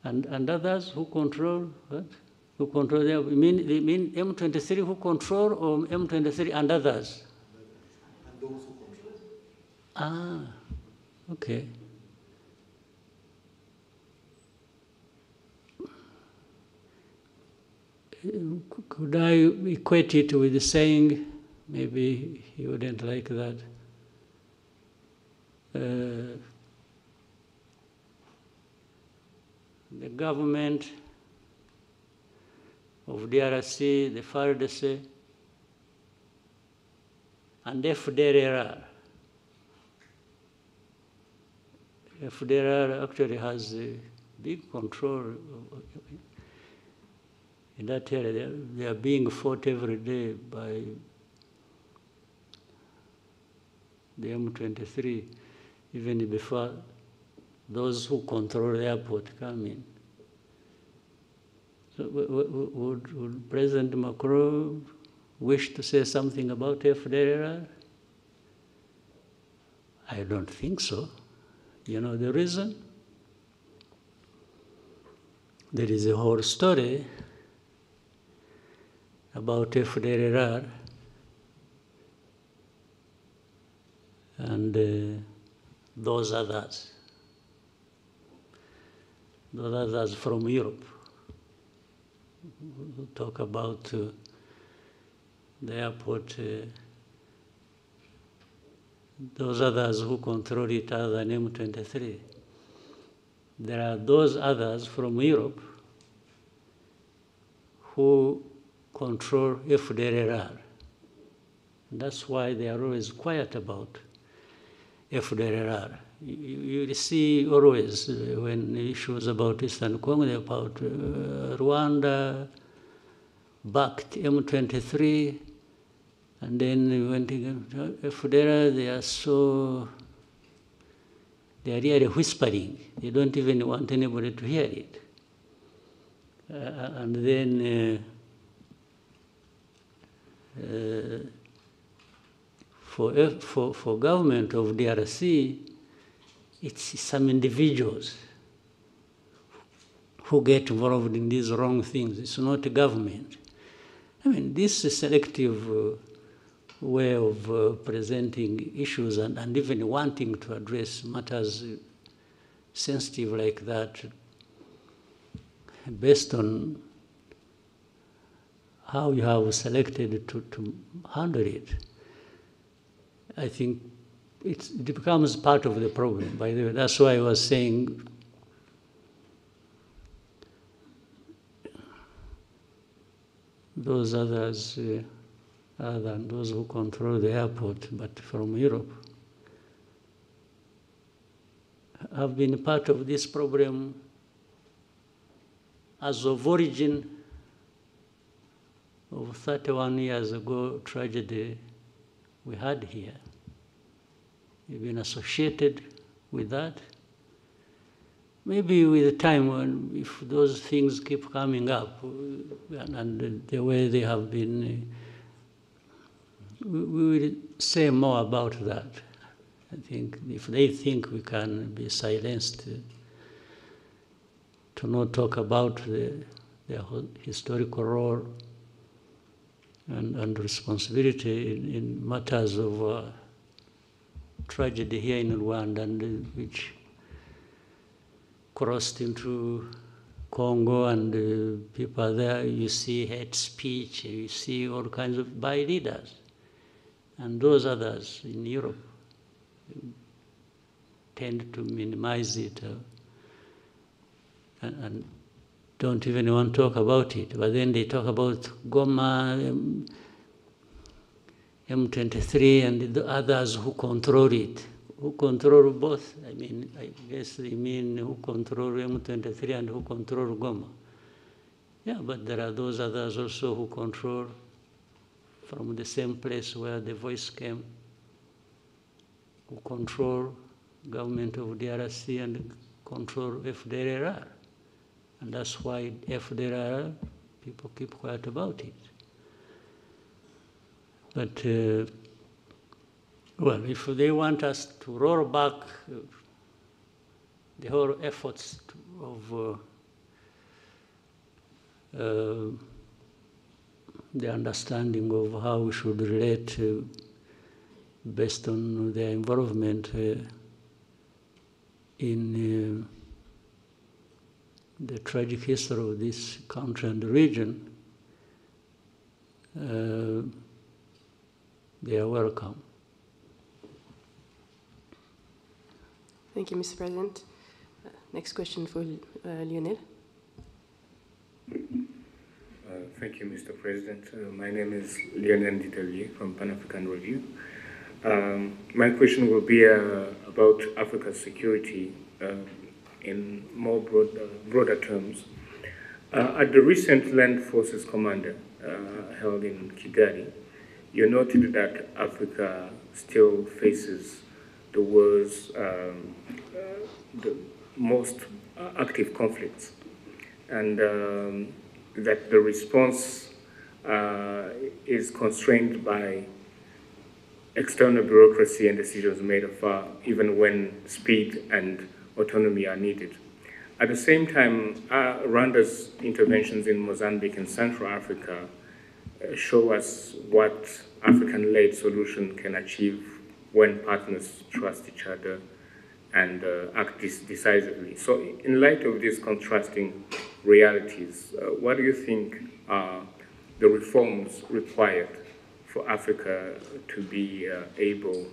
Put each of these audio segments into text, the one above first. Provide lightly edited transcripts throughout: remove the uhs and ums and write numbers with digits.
And others who control what? Who control them? You mean M23 who control, or M23 and others? And those who control. Ah, okay. Could I equate it with saying, maybe he wouldn't like that, the government of DRC, the FARDC, and FDLR. FDLR actually has a big control in that area. They are being fought every day by the M23, even before those who control the airport come in. So would President Macron wish to say something about FDLR? I don't think so. You know the reason? There is a whole story about FDLR and those others from Europe who talk about the airport, those others who control it other than M23. There are those others from Europe who control FDLR. That's why they are always quiet about FDLR. You see always when issues about Eastern Congo, about Rwanda backed M23, and then when FDLR, they are really whispering. They don't even want anybody to hear it. And then for government of DRC, it's some individuals who get involved in these wrong things. It's not the government. I mean, this is selective way of presenting issues and even wanting to address matters sensitive like that based on how you have selected to handle it. I think it becomes part of the problem, by the way. That's why I was saying those others, other than those who control the airport, but from Europe, have been part of this problem as of origin of 31 years ago tragedy we had here. We've been associated with that. Maybe with time, if those things keep coming up, and the way they have been, we will say more about that. I think if they think we can be silenced to not talk about their historical role and responsibility in matters of tragedy here in Rwanda, and which crossed into Congo, and people are there, you see hate speech, you see all kinds of by leaders. And those others in Europe tend to minimize it and don't even want to talk about it. But then they talk about Goma, M23, and the others who control it. Who control both? I mean, I guess they mean who control M23 and who control Goma. Yeah, but there are those others also who control from the same place where the voice came, who control government of DRC and control FDLR. And that's why FDLR, people keep quiet about it. But, well, if they want us to roll back the whole efforts of the understanding of how we should relate based on their involvement in the tragic history of this country and the region, they are welcome. Thank you, Mr. President. Next question for Lionel. Thank you, Mr. President. My name is Lionel Ditalier from Pan-African Radio. My question will be about Africa's security in more broader terms. At the recent Land Forces Commander held in Kigali, you noted that Africa still faces the world's the most active conflicts, and that the response is constrained by external bureaucracy and decisions made afar, even when speed and autonomy are needed. At the same time, Rwanda's interventions in Mozambique and Central Africa show us what African-led solution can achieve when partners trust each other and act decisively. So in light of these contrasting realities, what do you think are the reforms required for Africa to be able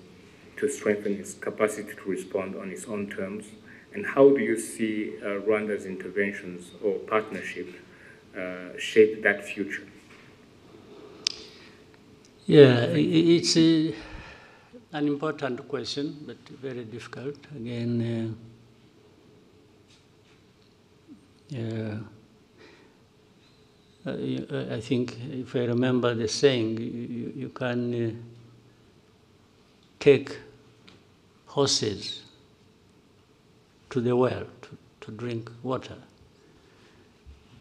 to strengthen its capacity to respond on its own terms? And how do you see Rwanda's interventions or partnership shape that future? Yeah, it's an important question, but very difficult. Again, I think if I remember the saying, you can take horses to the well to drink water,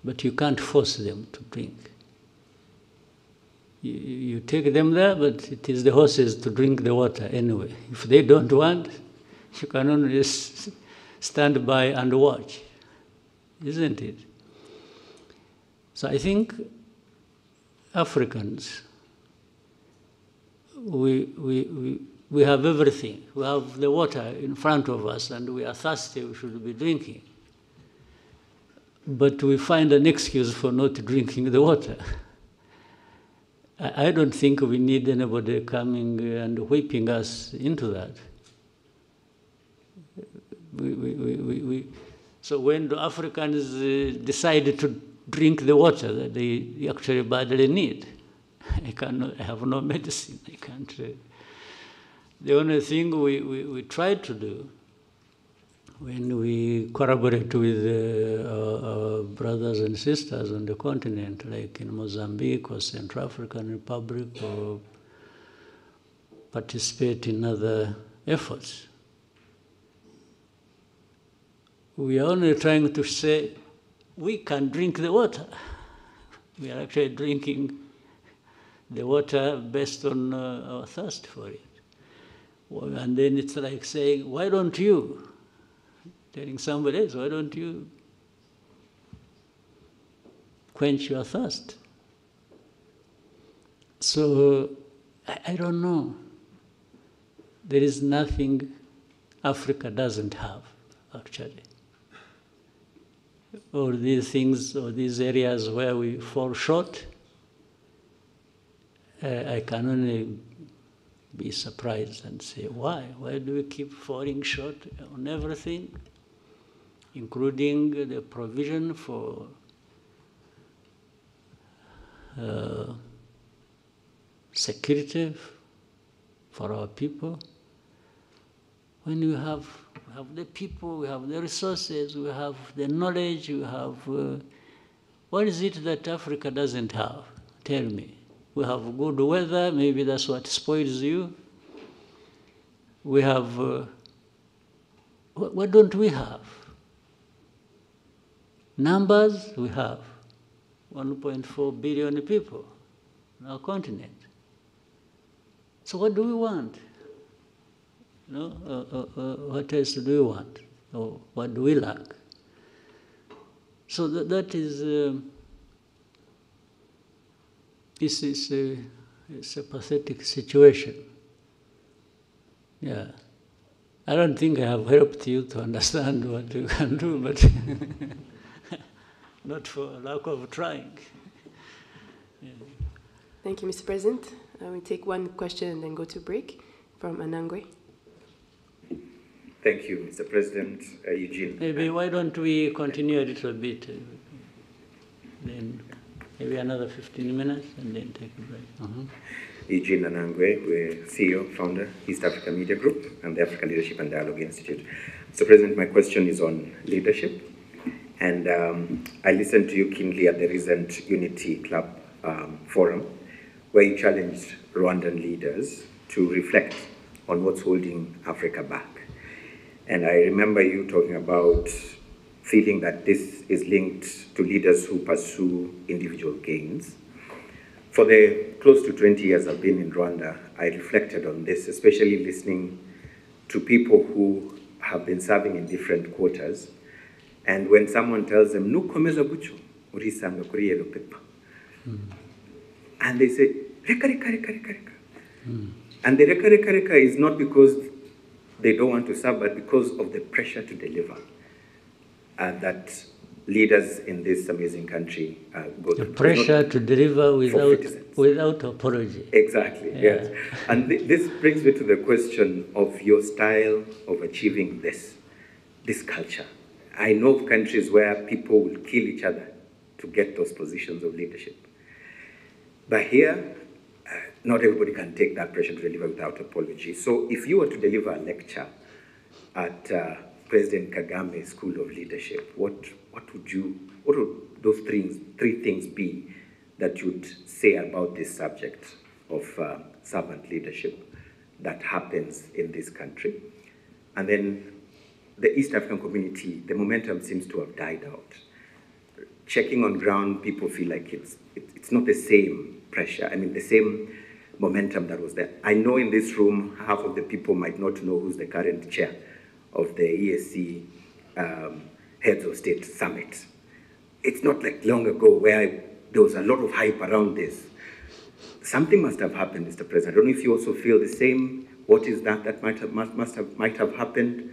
but you can't force them to drink. You take them there, but it is the horses to drink the water anyway. If they don't want, you can only stand by and watch, isn't it? So I think Africans, we have everything. We have the water in front of us, and we are thirsty, we should be drinking. But we find an excuse for not drinking the water. I don't think we need anybody coming and whipping us into that. So when the Africans decide to drink the water that they actually badly need, I have no medicine. I can't. The only thing we try to do when we collaborate with our brothers and sisters on the continent, like in Mozambique or Central African Republic, or participate in other efforts, we are only trying to say, we can drink the water. We are actually drinking the water based on our thirst for it. And then it's like saying, why don't you? Telling somebody else, why don't you quench your thirst? So, I don't know. There is nothing Africa doesn't have, actually. All these things, or these areas where we fall short, I can only be surprised and say, why? Why do we keep falling short on everything, including the provision for security for our people? When we have the people, we have the resources, we have the knowledge, we have... what is it that Africa doesn't have? Tell me. We have good weather, maybe that's what spoils you. We have... what don't we have? Numbers, we have 1.4 billion people on our continent. So what do we want? What else do we want? Or what do we lack? So that is this is it's a pathetic situation. Yeah. I don't think I have helped you to understand what you can do, but not for lack of trying. Yeah. Thank you, Mr. President. We take one question and then go to break from Anangwe. Thank you, Mr. President. Eugene. Maybe why don't we continue a little bit, then maybe another 15 minutes and then take a break. Eugene Anangwe, we're CEO, founder, East Africa Media Group, and the African Leadership and Dialogue Institute. Mr. President, my question is on leadership. And I listened to you keenly at the recent Unity Club forum, where you challenged Rwandan leaders to reflect on what's holding Africa back. And I remember you talking about feeling that this is linked to leaders who pursue individual gains. For the close to 20 years I've been in Rwanda, I reflected on this, especially listening to people who have been serving in different quarters. And when someone tells them, "Nukomeza bucho, urisanga kuri yellow paper," and they say, "Reka, reka, reka, reka, reka." And the reka, reka, reka is not because they don't want to serve, but because of the pressure to deliver that leaders in this amazing country go through. The pressure to deliver without apology. Exactly, Yeah. yes. And this brings me to the question of your style of achieving this culture. I know of countries where people will kill each other to get those positions of leadership. But here, not everybody can take that pressure to deliver without apology. So if you were to deliver a lecture at President Kagame's School of Leadership, what would those three things be that you'd say about this subject of servant leadership that happens in this country? And then the East African community, the momentum seems to have died out. Checking on ground, people feel like it's not the same pressure, the same momentum that was there. I know in this room, half of the people might not know who's the current chair of the ESC Heads of State Summit. It's not like long ago where there was a lot of hype around this. Something must have happened, Mr. President. I don't know if you also feel the same. What is that might have happened?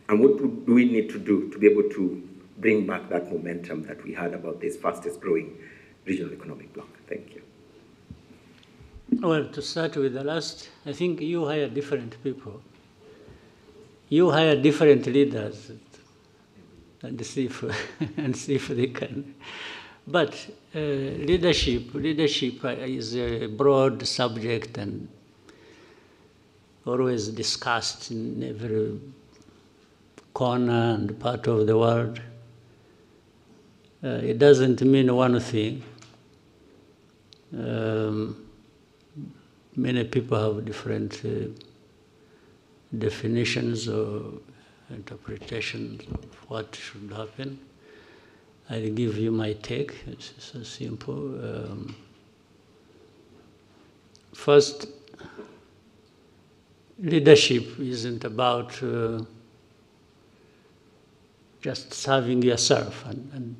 And what do we need to do to be able to bring back that momentum that we had about this fastest growing regional economic bloc? Thank you. Well, to start with the last, I think you hire different people. You hire different leaders and see if they can. But leadership is a broad subject and always discussed in every corner and part of the world. It doesn't mean one thing. Many people have different definitions or interpretations of what should happen. I'll give you my take. It's so simple. First, leadership isn't about just serving yourself and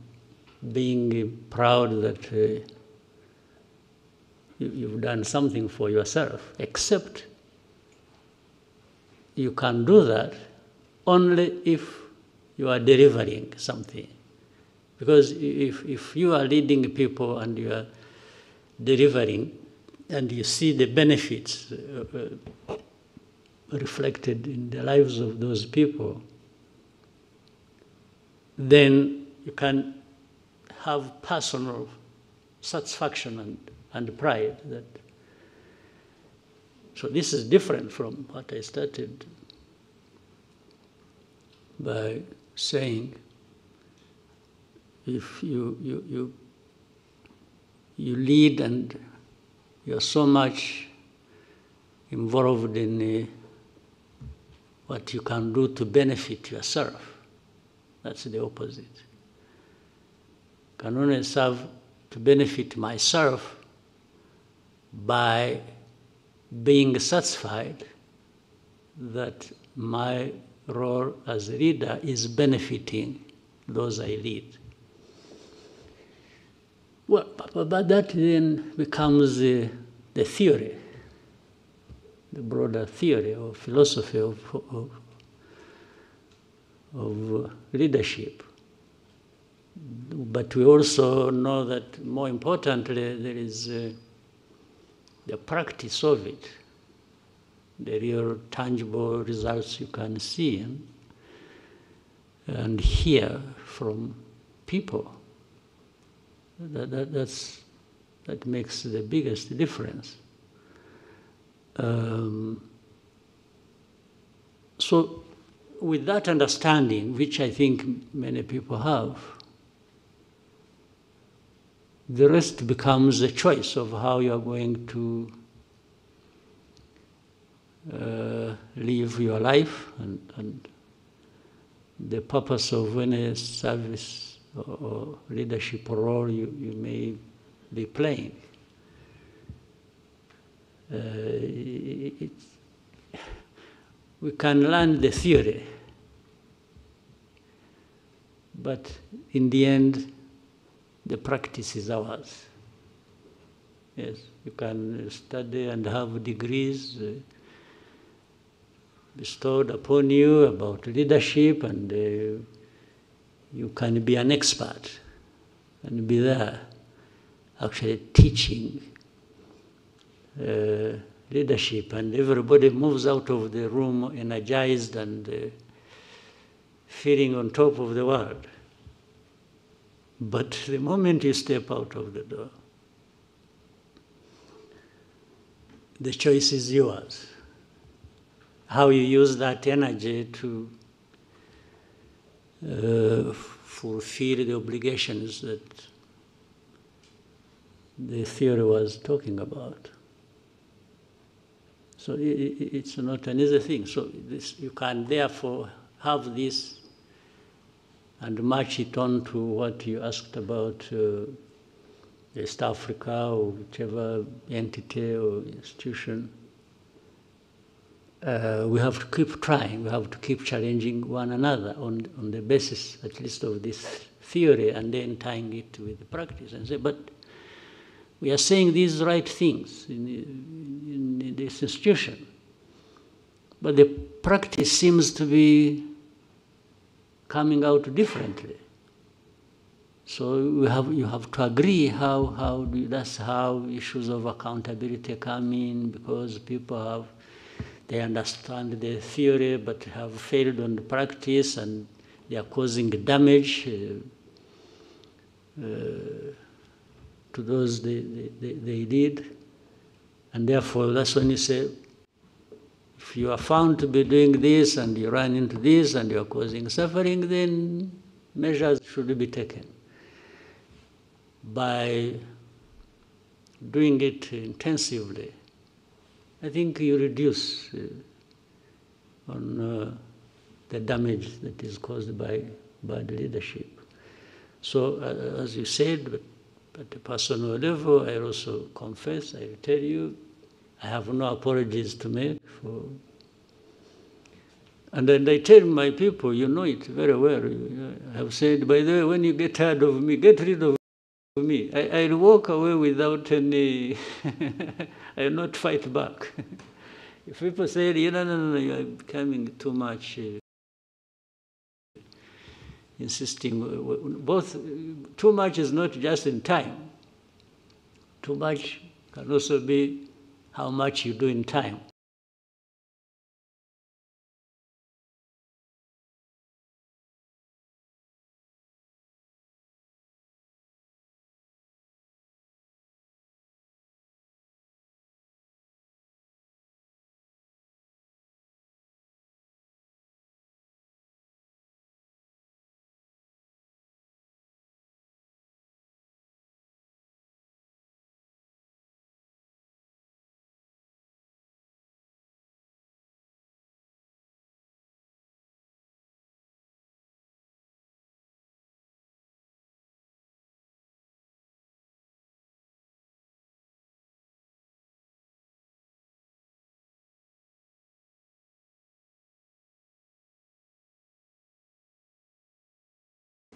being proud that you've done something for yourself, except you can do that only if you are delivering something. Because if you are leading people and you are delivering and you see the benefits reflected in the lives of those people, then you can have personal satisfaction and pride. So this is different from what I started by saying. If you lead and you're so much involved in what you can do to benefit yourself, that's the opposite. I can only serve to benefit myself by being satisfied that my role as a leader is benefiting those I lead. Well, but that then becomes the theory, the broader theory or philosophy of leadership. But we also know that more importantly, there is the practice of it, the real tangible results you can see and hear from people. That makes the biggest difference. So with that understanding, which I think many people have, the rest becomes a choice of how you are going to live your life and the purpose of any service or leadership role you may be playing. We can learn the theory, but in the end, the practice is ours. Yes, you can study and have degrees bestowed upon you about leadership, and you can be an expert and be there actually teaching leadership, and everybody moves out of the room energized and feeling on top of the world. But the moment you step out of the door, the choice is yours. How you use that energy to fulfill the obligations that the theory was talking about. So it's not an easy thing. So you can therefore have this and match it on to what you asked about East Africa or whichever entity or institution. We have to keep trying, we have to keep challenging one another on the basis at least of this theory, and then tying it with the practice and say, but we are saying these right things in this institution, but the practice seems to be coming out differently. So you have to agree that's how issues of accountability come in, because people they understand the theory but have failed on the practice, and they are causing damage to those they did. And therefore, that's when you say, if you are found to be doing this and you run into this and you are causing suffering, then measures should be taken. By doing it intensively, I think you reduce on the damage that is caused by bad leadership. So, as you said, at a personal level, I also confess, I tell you, I have no apologies to make for. And then I tell my people, you know it very well. I have said, by the way, when you get tired of me, get rid of me. I'll walk away without any, I will not fight back. If people say, no, you are becoming too much, insisting, both, too much is not just in time. Too much can also be how much you do in time.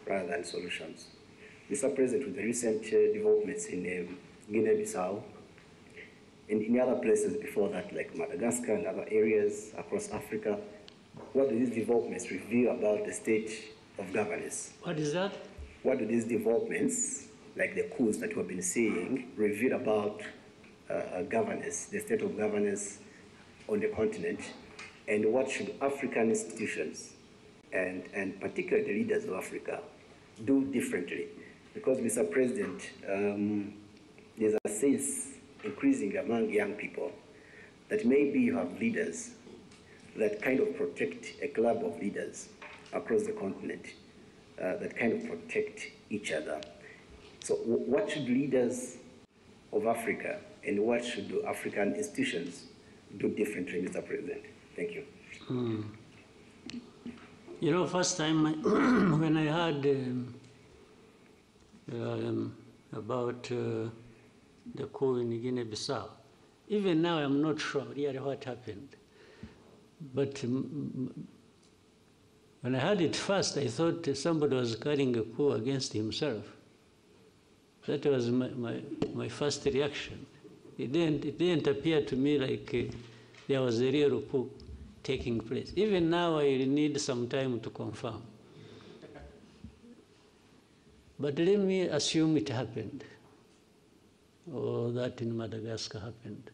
Rather than solutions. Mr. President, with the recent developments in Guinea-Bissau and in other places before that, like Madagascar and other areas across Africa, what do these developments reveal about the state of governance? What is that? What do these developments, like the coups that we've been seeing, reveal about governance, the state of governance on the continent, and what should African institutions and particularly the leaders of Africa do differently? Because, Mr. President, there's a sense increasing among young people that maybe you have leaders that kind of protect a club of leaders across the continent that kind of protect each other. So what should leaders of Africa and what should the African institutions do differently, Mr. President? Thank you. You know, first time when I heard about the coup in Guinea-Bissau, even now I'm not sure really what happened. But when I heard it first, I thought somebody was carrying a coup against himself. That was my first reaction. It didn't appear to me like there was a real coup taking place. Even now, I need some time to confirm. But let me assume it happened, or that in Madagascar happened.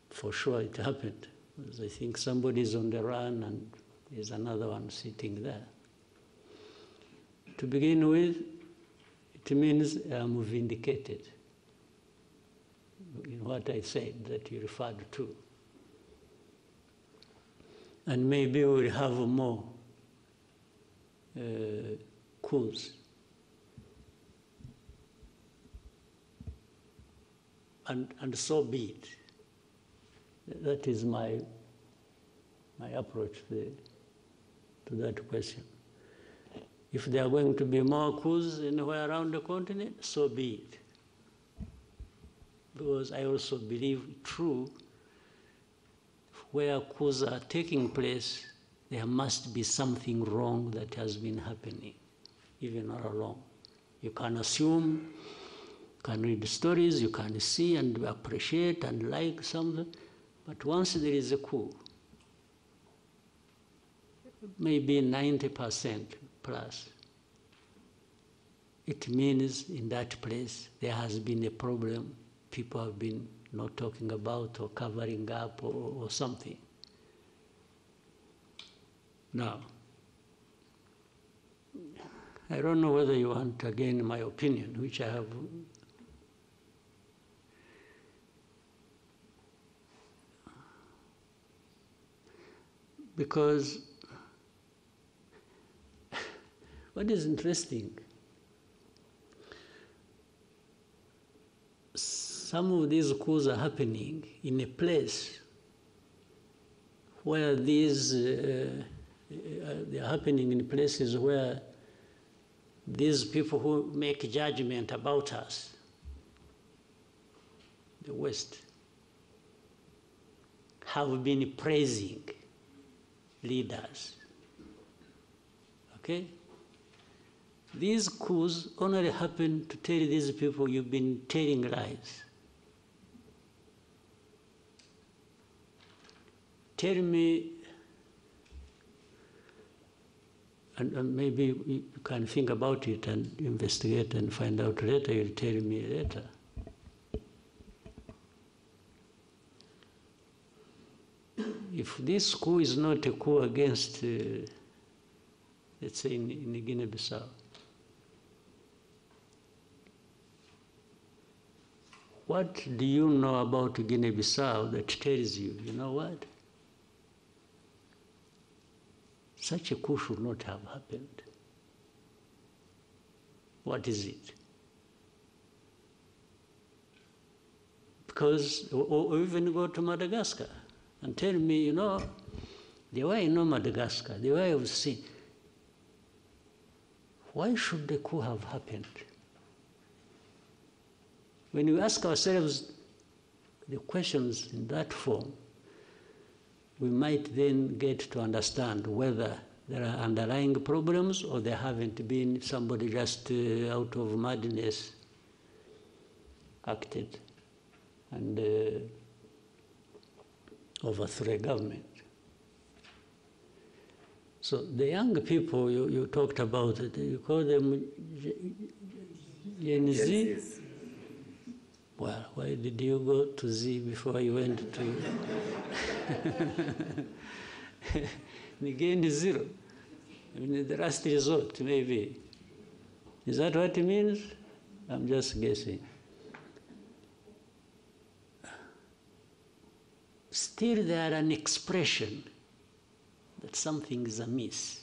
For sure it happened, because I think somebody's on the run and there's another one sitting there. To begin with, it means I'm vindicated in what I said that you referred to. And maybe we'll have more coups. And so be it. That is my approach to that question. If there are going to be more coups anywhere around the continent, so be it. Because I also believe true, where coups are taking place, there must be something wrong that has been happening, even all along. You can assume, you can read stories, you can see and appreciate and like something, but once there is a coup, maybe 90% plus, it means in that place there has been a problem. People have been not talking about or covering up or something. Now, I don't know whether you want again my opinion, which I have. Because what is interesting, some of these coups are happening in a place where these, they are happening in places where these people who make judgment about us, the West, have been praising leaders. Okay? These coups only happen to tell these people you've been telling lies. Tell me, and maybe you can think about it and investigate and find out later, you'll tell me later. If this coup is not a coup against, let's say in Guinea-Bissau, what do you know about Guinea-Bissau that tells you, you know what? Such a coup should not have happened. What is it? Because, or even go to Madagascar and tell me, you know, the way I know Madagascar, the way I've seen, why should the coup have happened? When we ask ourselves the questions in that form, we might then get to understand whether there are underlying problems, or there haven't been, somebody just out of madness acted and overthrew a government. So the young people you talked about, you call them Gen Z? Yes. Well, why did you go to Z before you went to Gen Zero? I mean, the last resort, maybe. Is that what it means? I'm just guessing. Still, there are an expression that something is amiss.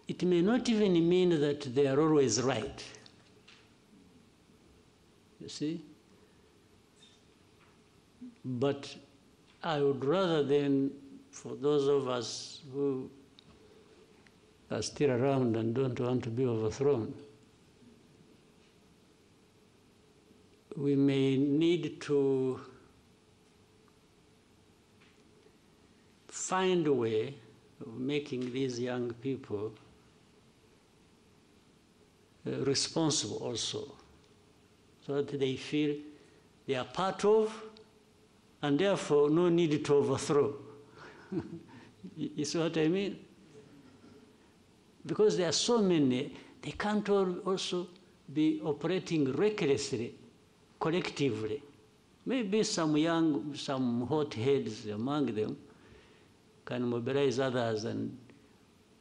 It may not even mean that they are always right. You see? But I would rather than, for those of us who are still around and don't want to be overthrown, we may need to find a way of making these young people responsible also, so that they feel they are part of, and therefore no need to overthrow. You see what I mean? Because there are so many, they can't all also be operating recklessly, collectively. Maybe some young, some hot heads among them can mobilize others,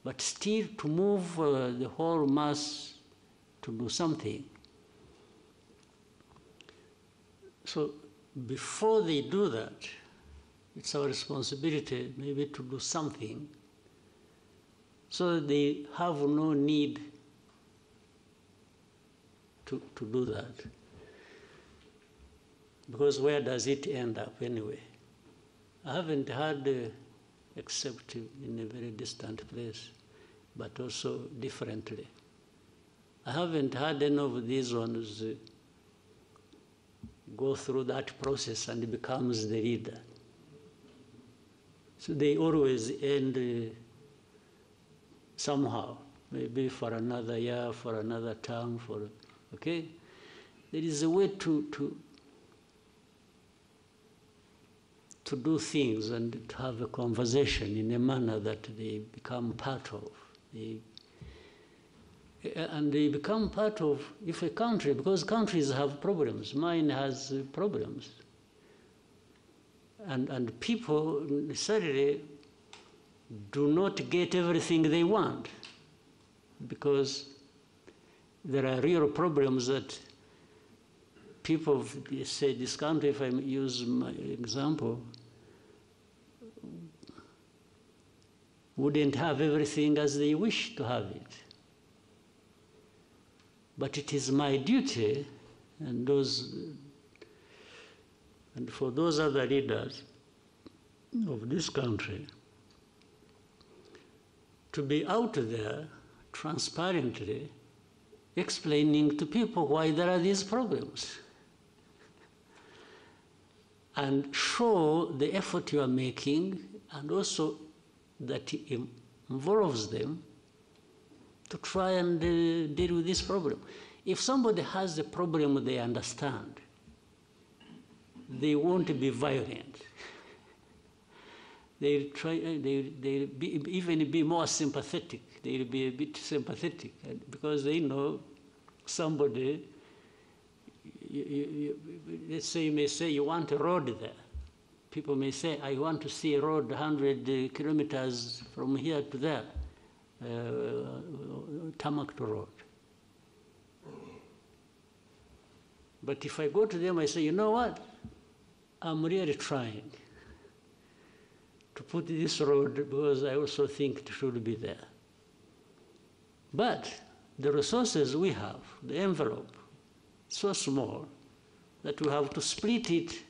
but still to move the whole mass to do something. So before they do that, it's our responsibility maybe to do something so that they have no need to do that. Because where does it end up anyway? I haven't heard, except in a very distant place, but also differently. I haven't had any of these ones go through that process and becomes the leader. So they always end somehow, maybe for another year, for another term, okay? There is a way to do things and to have a conversation in a manner that they become part of. And they become part of, if a country, because countries have problems, mine has problems. And people necessarily do not get everything they want, because there are real problems that people say, this country, if I use my example, wouldn't have everything as they wish to have it. But it is my duty, and for those other leaders of this country, to be out there transparently explaining to people why there are these problems, and show the effort you are making, and also that it involves them to try and deal with this problem. If somebody has a problem they understand, they won't be violent. They'll even be more sympathetic. They'll be a bit sympathetic because they know somebody, let's say you may say you want a road there. People may say, I want to see a road 100 kilometers from here to there, tarmac road. But if I go to them, I say, you know what? I'm really trying to put this road because I also think it should be there. But the resources we have, the envelope, so small that we have to split it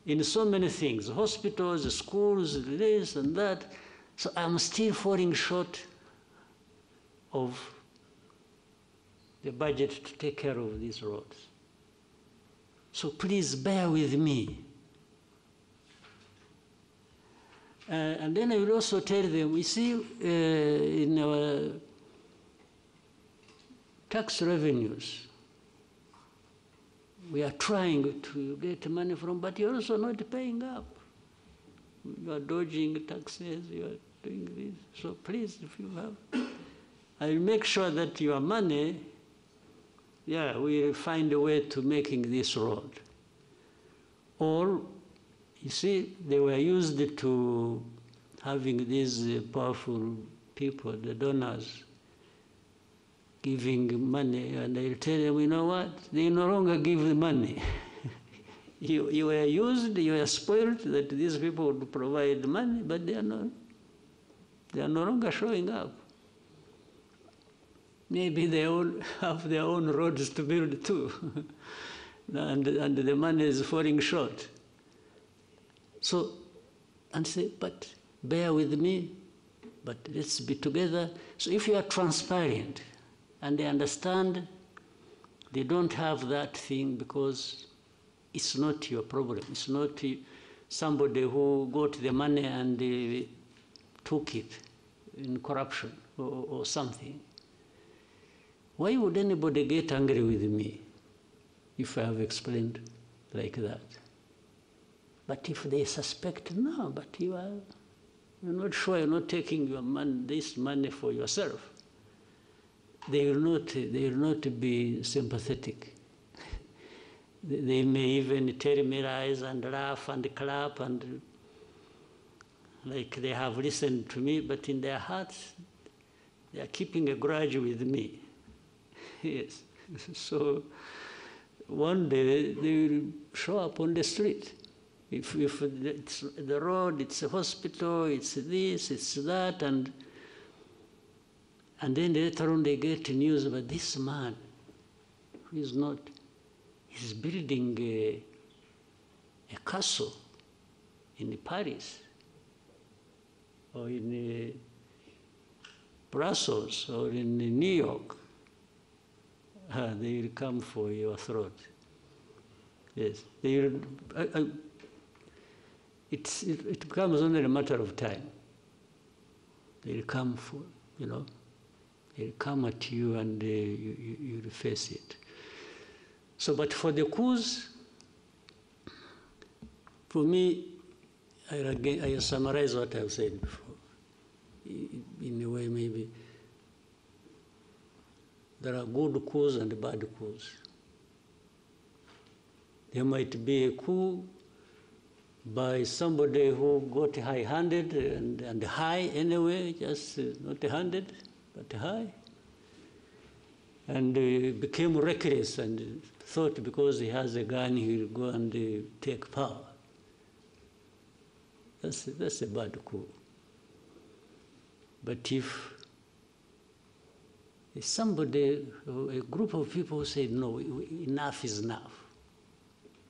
in so many things, hospitals, schools, this and that. So I'm still falling short of the budget to take care of these roads. So please bear with me. And then I will also tell them, you see, in our tax revenues, we are trying to get money from, but you're also not paying up. You are dodging taxes, you are doing this. So please, if you have, I will make sure that your money, yeah, we'll find a way to making this road. Or, you see, they were used to having these powerful people, the donors, giving money, and I'll tell them, you know what, they no longer give the money. You were used, you were spoiled that these people would provide money, but they are no longer showing up. Maybe they all have their own roads to build too, and the money is falling short. So, and say, but bear with me, but let's be together. So if you are transparent and they understand, they don't have that thing because it's not your problem. It's not somebody who got the money and took it in corruption or something. Why would anybody get angry with me if I have explained like that? But if they suspect, no, but you're not sure, you're not taking your this money for yourself, they will not be sympathetic. They may even tell me lies and laugh and clap and like they have listened to me, but in their hearts, they are keeping a grudge with me. Yes. So one day they will show up on the street. If it's the road, it's a hospital, it's this, it's that, and then later on they get news about this man who is not, he's building a castle in Paris or in Brussels or in New York. They will come for your throat. Yes, they will. It becomes only a matter of time. They'll come for, they'll come at you and you'll face it. So, but for the coups, for me, I summarize what I've said before. In a way, maybe, there are good coups and bad coups. There might be a coup by somebody who got high-handed and high anyway, just not handed, but high, and became reckless and thought because he has a gun he will go and take power. That's a bad coup. But if somebody, a group of people say, no, enough is enough.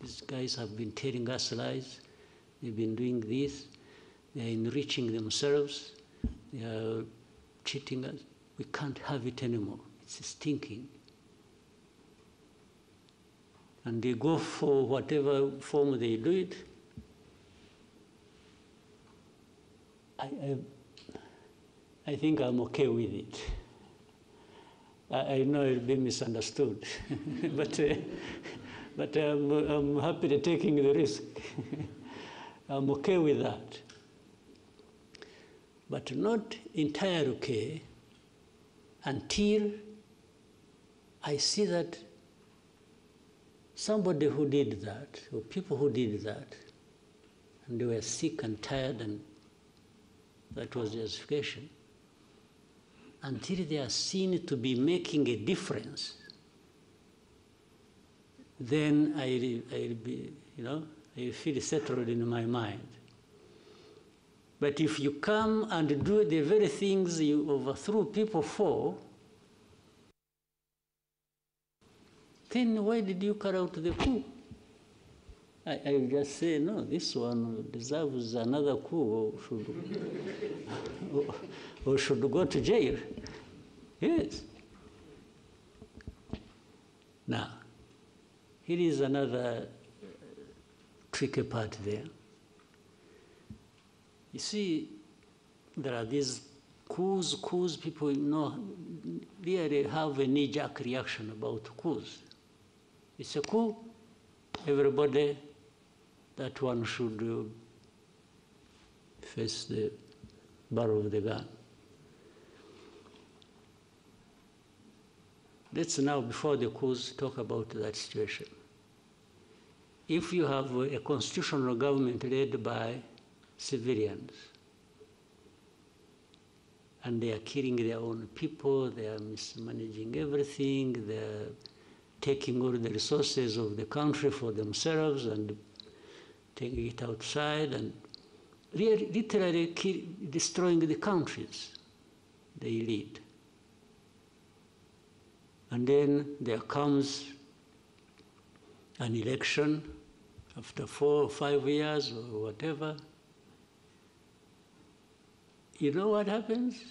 These guys have been telling us lies. They've been doing this. They're enriching themselves. They are cheating us. We can't have it anymore. It's stinking. And they go for whatever form they do it. I think I'm okay with it. I know it'll be misunderstood, but I'm happy to taking the risk. I'm okay with that. But not entirely okay until I see that somebody who did that, or people who did that, and they were sick and tired, and that was justification, until they are seen to be making a difference, then I'll be, I feel settled in my mind. But if you come and do the very things you overthrew people for, then why did you carry out the coup? I will just say, no, this one deserves another coup or should go to jail. Yes. Now, here is another tricky part there. You see, there are these coups, people really have a knee-jerk reaction about coups. It's a coup, everybody, that one should face the barrel of the gun. Let's now, before the coups, talk about that situation. If you have a constitutional government led by civilians, and they are killing their own people, they are mismanaging everything, they are taking all the resources of the country for themselves and taking it outside, and literally destroying the countries they lead. And then there comes an election after 4 or 5 years or whatever. You know what happens?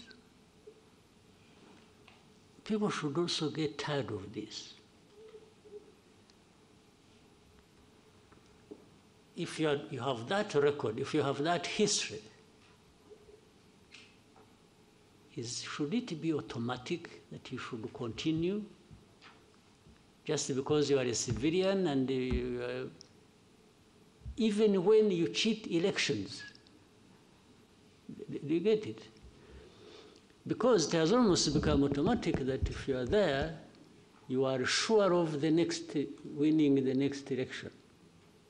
People should also get tired of this. If you have that record, if you have that history, should it be automatic that you should continue just because you are a civilian and even when you cheat elections? Do you get it? Because it has almost become automatic that if you are there, you are sure of winning the next election.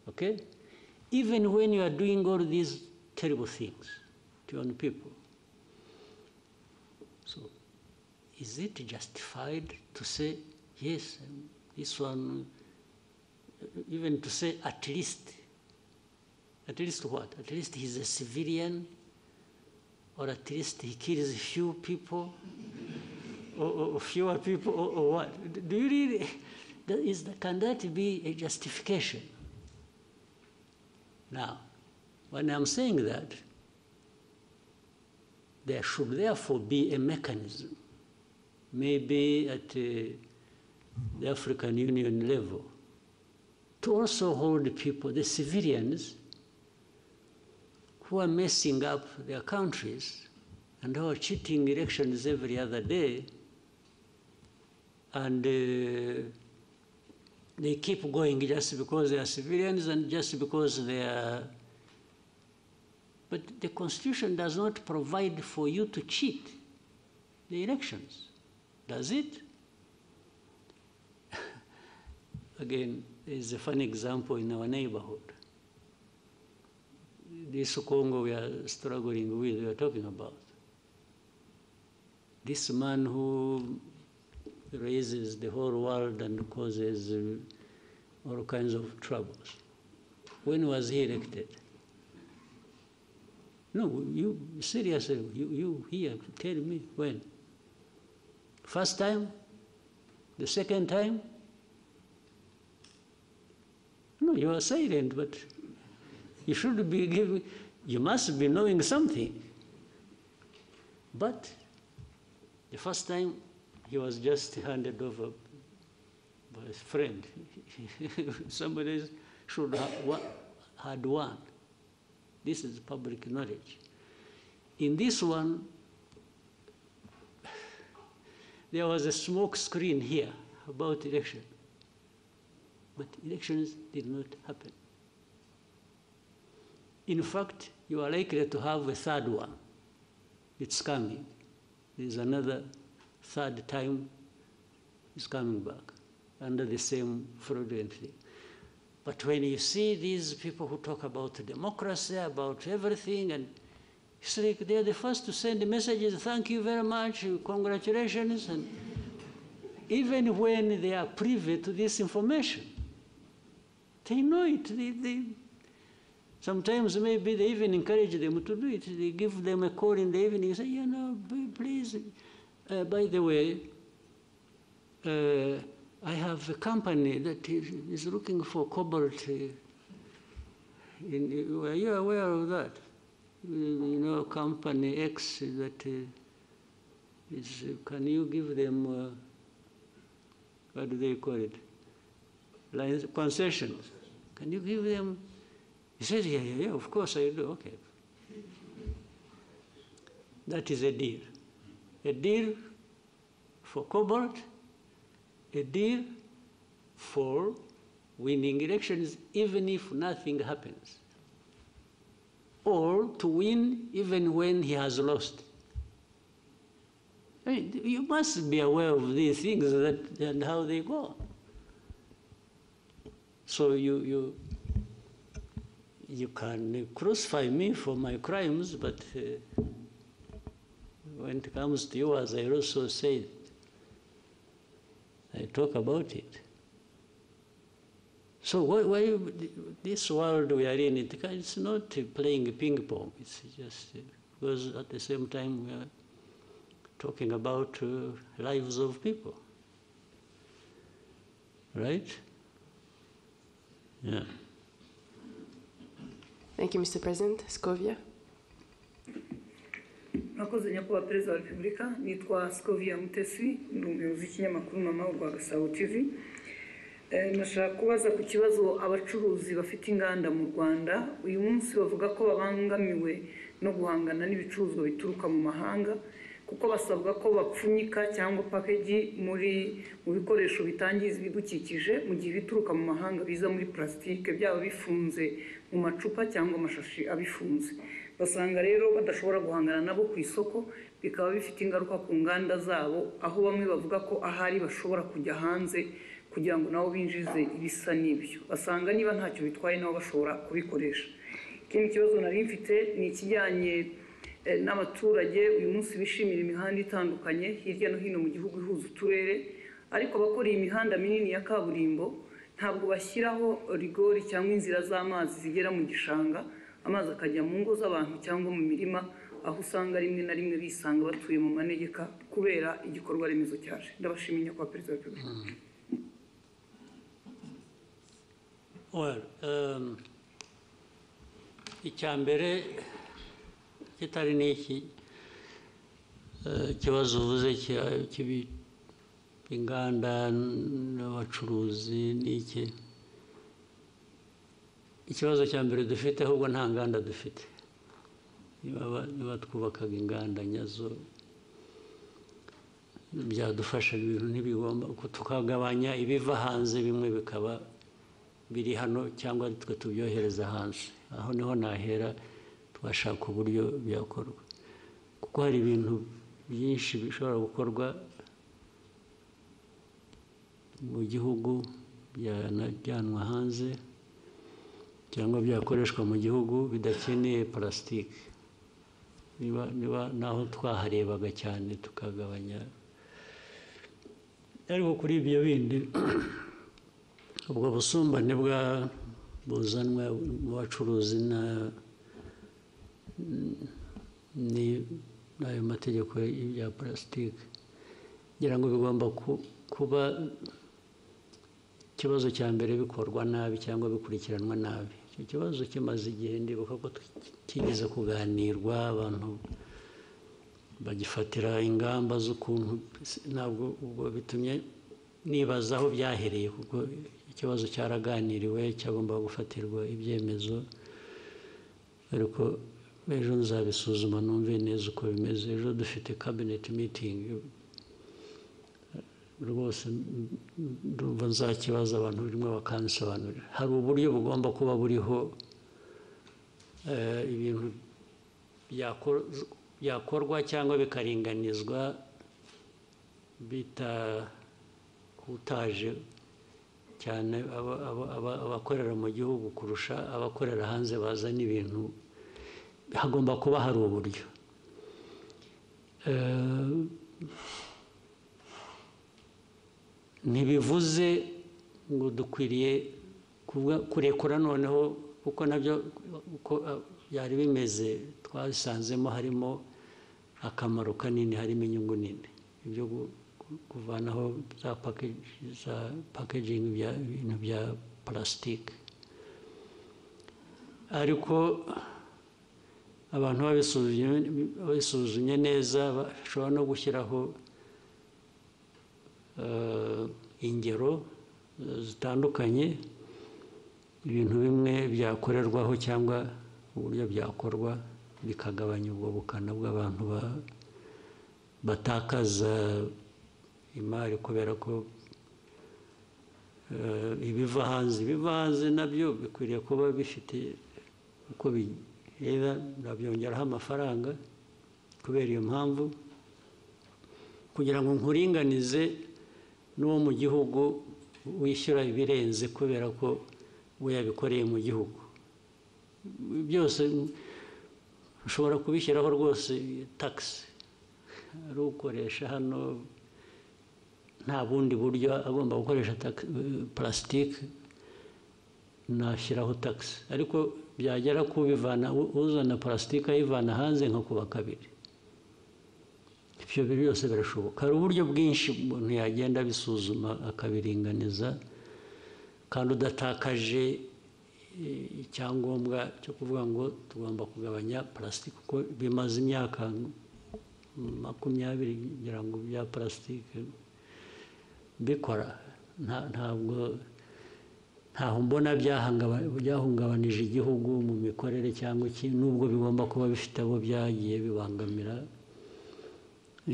Okay? Even when you are doing all these terrible things to your own people. So, is it justified to say, yes, this one, even to say at least what? At least he's a civilian, or at least he kills few people, or fewer people, or what? Do you really, can that be a justification? Now, when I'm saying that, there should therefore be a mechanism, maybe at the African Union level, to also hold people, the civilians, who are messing up their countries and who are cheating elections every other day, and they keep going just because they are civilians and just because they are. But the Constitution does not provide for you to cheat the elections, does it? Again, there's a funny example in our neighborhood. This Congo we are struggling with, we are talking about. This man who raises the whole world and causes all kinds of troubles. When was he elected? No, you seriously, you here, tell me when. First time? The second time? No, you are silent, but you should be giving, you must be knowing something. But the first time, he was just handed over by his friend. Somebody should have had won. This is public knowledge. In this one, there was a smoke screen here about election. But elections did not happen. In fact, you are likely to have a third one. It's coming. There's another third time it's coming back under the same fraudulent thing. But when you see these people who talk about democracy, about everything, and it's like they're the first to send messages, thank you very much, congratulations, and even when they are privy to this information, they know it. Sometimes maybe they even encourage them to do it. They give them a call in the evening and say, please, by the way, I have a company that is looking for cobalt. Are you aware of that? You know, company X that is, can you give them, what do they call it? Concessions. Can you give them? He says, yeah, of course I do, okay. That is a deal. A deal for cobalt, a deal for winning elections even if nothing happens, or to win even when he has lost. I mean, you must be aware of these things and how they go. So you can crucify me for my crimes, but when it comes to you, as I also said, I talk about it. So why this world we are in, it's not playing ping pong. It's just because at the same time we are talking about lives of people, right? Yeah. Thank you, Mr. President. Scovia. Mwakoze nyakubahwa Perezida wa Repubulika, nitwa Scovia Mutesi, ndi umuyobozi w'ikinyamakuru Mama wa Gasabo TV. Nashaka kubaza ku kibazo abacuruzi bafite inganda mu Rwanda uyu munsi bavuga ko babangamiwe no guhangana n'ibicuruzwa bituruka mu mahanga kuko basabwa ko bapfunyika cyangwa package mu bikoresho bitangiza ibidukikije mu gihe bituruka mu mahanga biza muri plastique byaba bifunze mu macupa cyangwa amashashi abifunze. Basanga rero badashobora guhangana nabo ku isoko, bikaba bifite ingaruka ku nganda zabo, aho bamwe bavuga ko ahari bashobora kujya hanze kugira ngo nabo binjize ibisa n'ibyo. Basanga niba ntacyo bitwaye nabo bashobora kubikoresha. Ikindi kibazo nari mfite ni ikijyanye n'abaturage uyu munsi bishimira imihanda itandukanye hirya no hino mu gihugu ihuza uturere, ariko abakora iyi mihanda minini ya kaburimbo ntabwo bashyiraho rigori cyangwa inzira z'amazi zigera mu gishanga, amazi akajya mu ngo z'abantu cyangwa mu mirima, aho usanga rimwe na rimwe bisanga batuye mu manegeka kubera igikorwa remezo cyaje. Ndabashimiye kwa Perezida wa Repubulika. Well, icyambere kitari n'iki kibazo uvuze inganda n'abacuruzi n'iki. Ikibazo cya mbere dufite ahubwo nta nganda dufite. Niba twubakaga inganda nyazo byadufasha ibintu ntibigomba tukagabanya ibiva hanze, bimwe bikaba biri hano cyangwa twe tubyohereza hanze. Aho niho nahera twashaka uburyo byakorwa, kuko hari ibintu byinshi bishobora gukorwa mu gihugu byanajyanwa hanze cyangwa byakoreshwa mu gihugu bidakeneye plastique. Niba naho twaharebaga cyane tukagabanya, ariko kuri ibyo bindi ubwo busumbane buzanwa mu bacuruzi n'ayo mategeko ya plastique, ngira ngo bigomba kuba ikibazo cya mbere bikorwa nabi cyangwa bikurikiranwa nabi. Icyo kibazo kimaze igihe, ndibuka ko kigeze kuganirwa, abantu bagifatira ingamba z'ukuntu. Ntabwo ubwo bitumye nibaza aho byahereye, kuko ikibazo cyaraganiriwe cyagomba gufatirwa ibyemezo, ariko ejo nzabisuzuma numve neza uko bimeze. Ejo dufite cabinet meeting, rwose ndumva nzakibaza abantu birimo bakansobanurira. Hari uburyo bugomba kuba buriho ibintu byakorwa cyangwa bikaringanizwa bitakutaje cyane abakorera mu gihugu kurusha abakorera hanze bazana ibintu. Hagomba kuba hari uburyo. Ntibivuze ngo dukwiriye kurekura noneho, kuko nabyo uko byari bimeze twasanzemo harimo akamaro kanini, harimo inyungu nini. Ibyo kuvanaho za packaging ibintu bya plastique, ariko abantu babisuzumye neza bashobora no gushyiraho ingero zitandukanye, ibintu bimwe byakorerwaho cyangwa uburyo byakorwa bikagabanya ubwo bukana bw'abantu batakaza imari kubera ko ibiva hanze nabyo bikwiriye kuba bifite uko bihera nabyongeraho amafaranga kubera iyo mpamvu kugira ngo nkuringanize n'uwo mu gihugu wishyura ibirenze kubera ko we yabikoreye mu gihugu byose ushobora kubishyiraho rwose tax ari ukoresha hano nta bundi buryo agomba gukoresha plastique nashyiraho tax ariko byagera kubivana uzana plastique ayivana hanze nko kuba kabiri ibyo byose birashoboka hari uburyo bwinshi umuntu yagenda bisuzuma akabiringaniza kandi udatakaje icyangombwa cyo kuvuga ngo tugomba kugabanya plastique kuko bimaze imyaka 20 ngira ngo bya plastique bikora ntaho mbona byahungabanije igihugu mu mikorere cyangwa nubwo bigomba kuba bifite abo byagiye bibangamira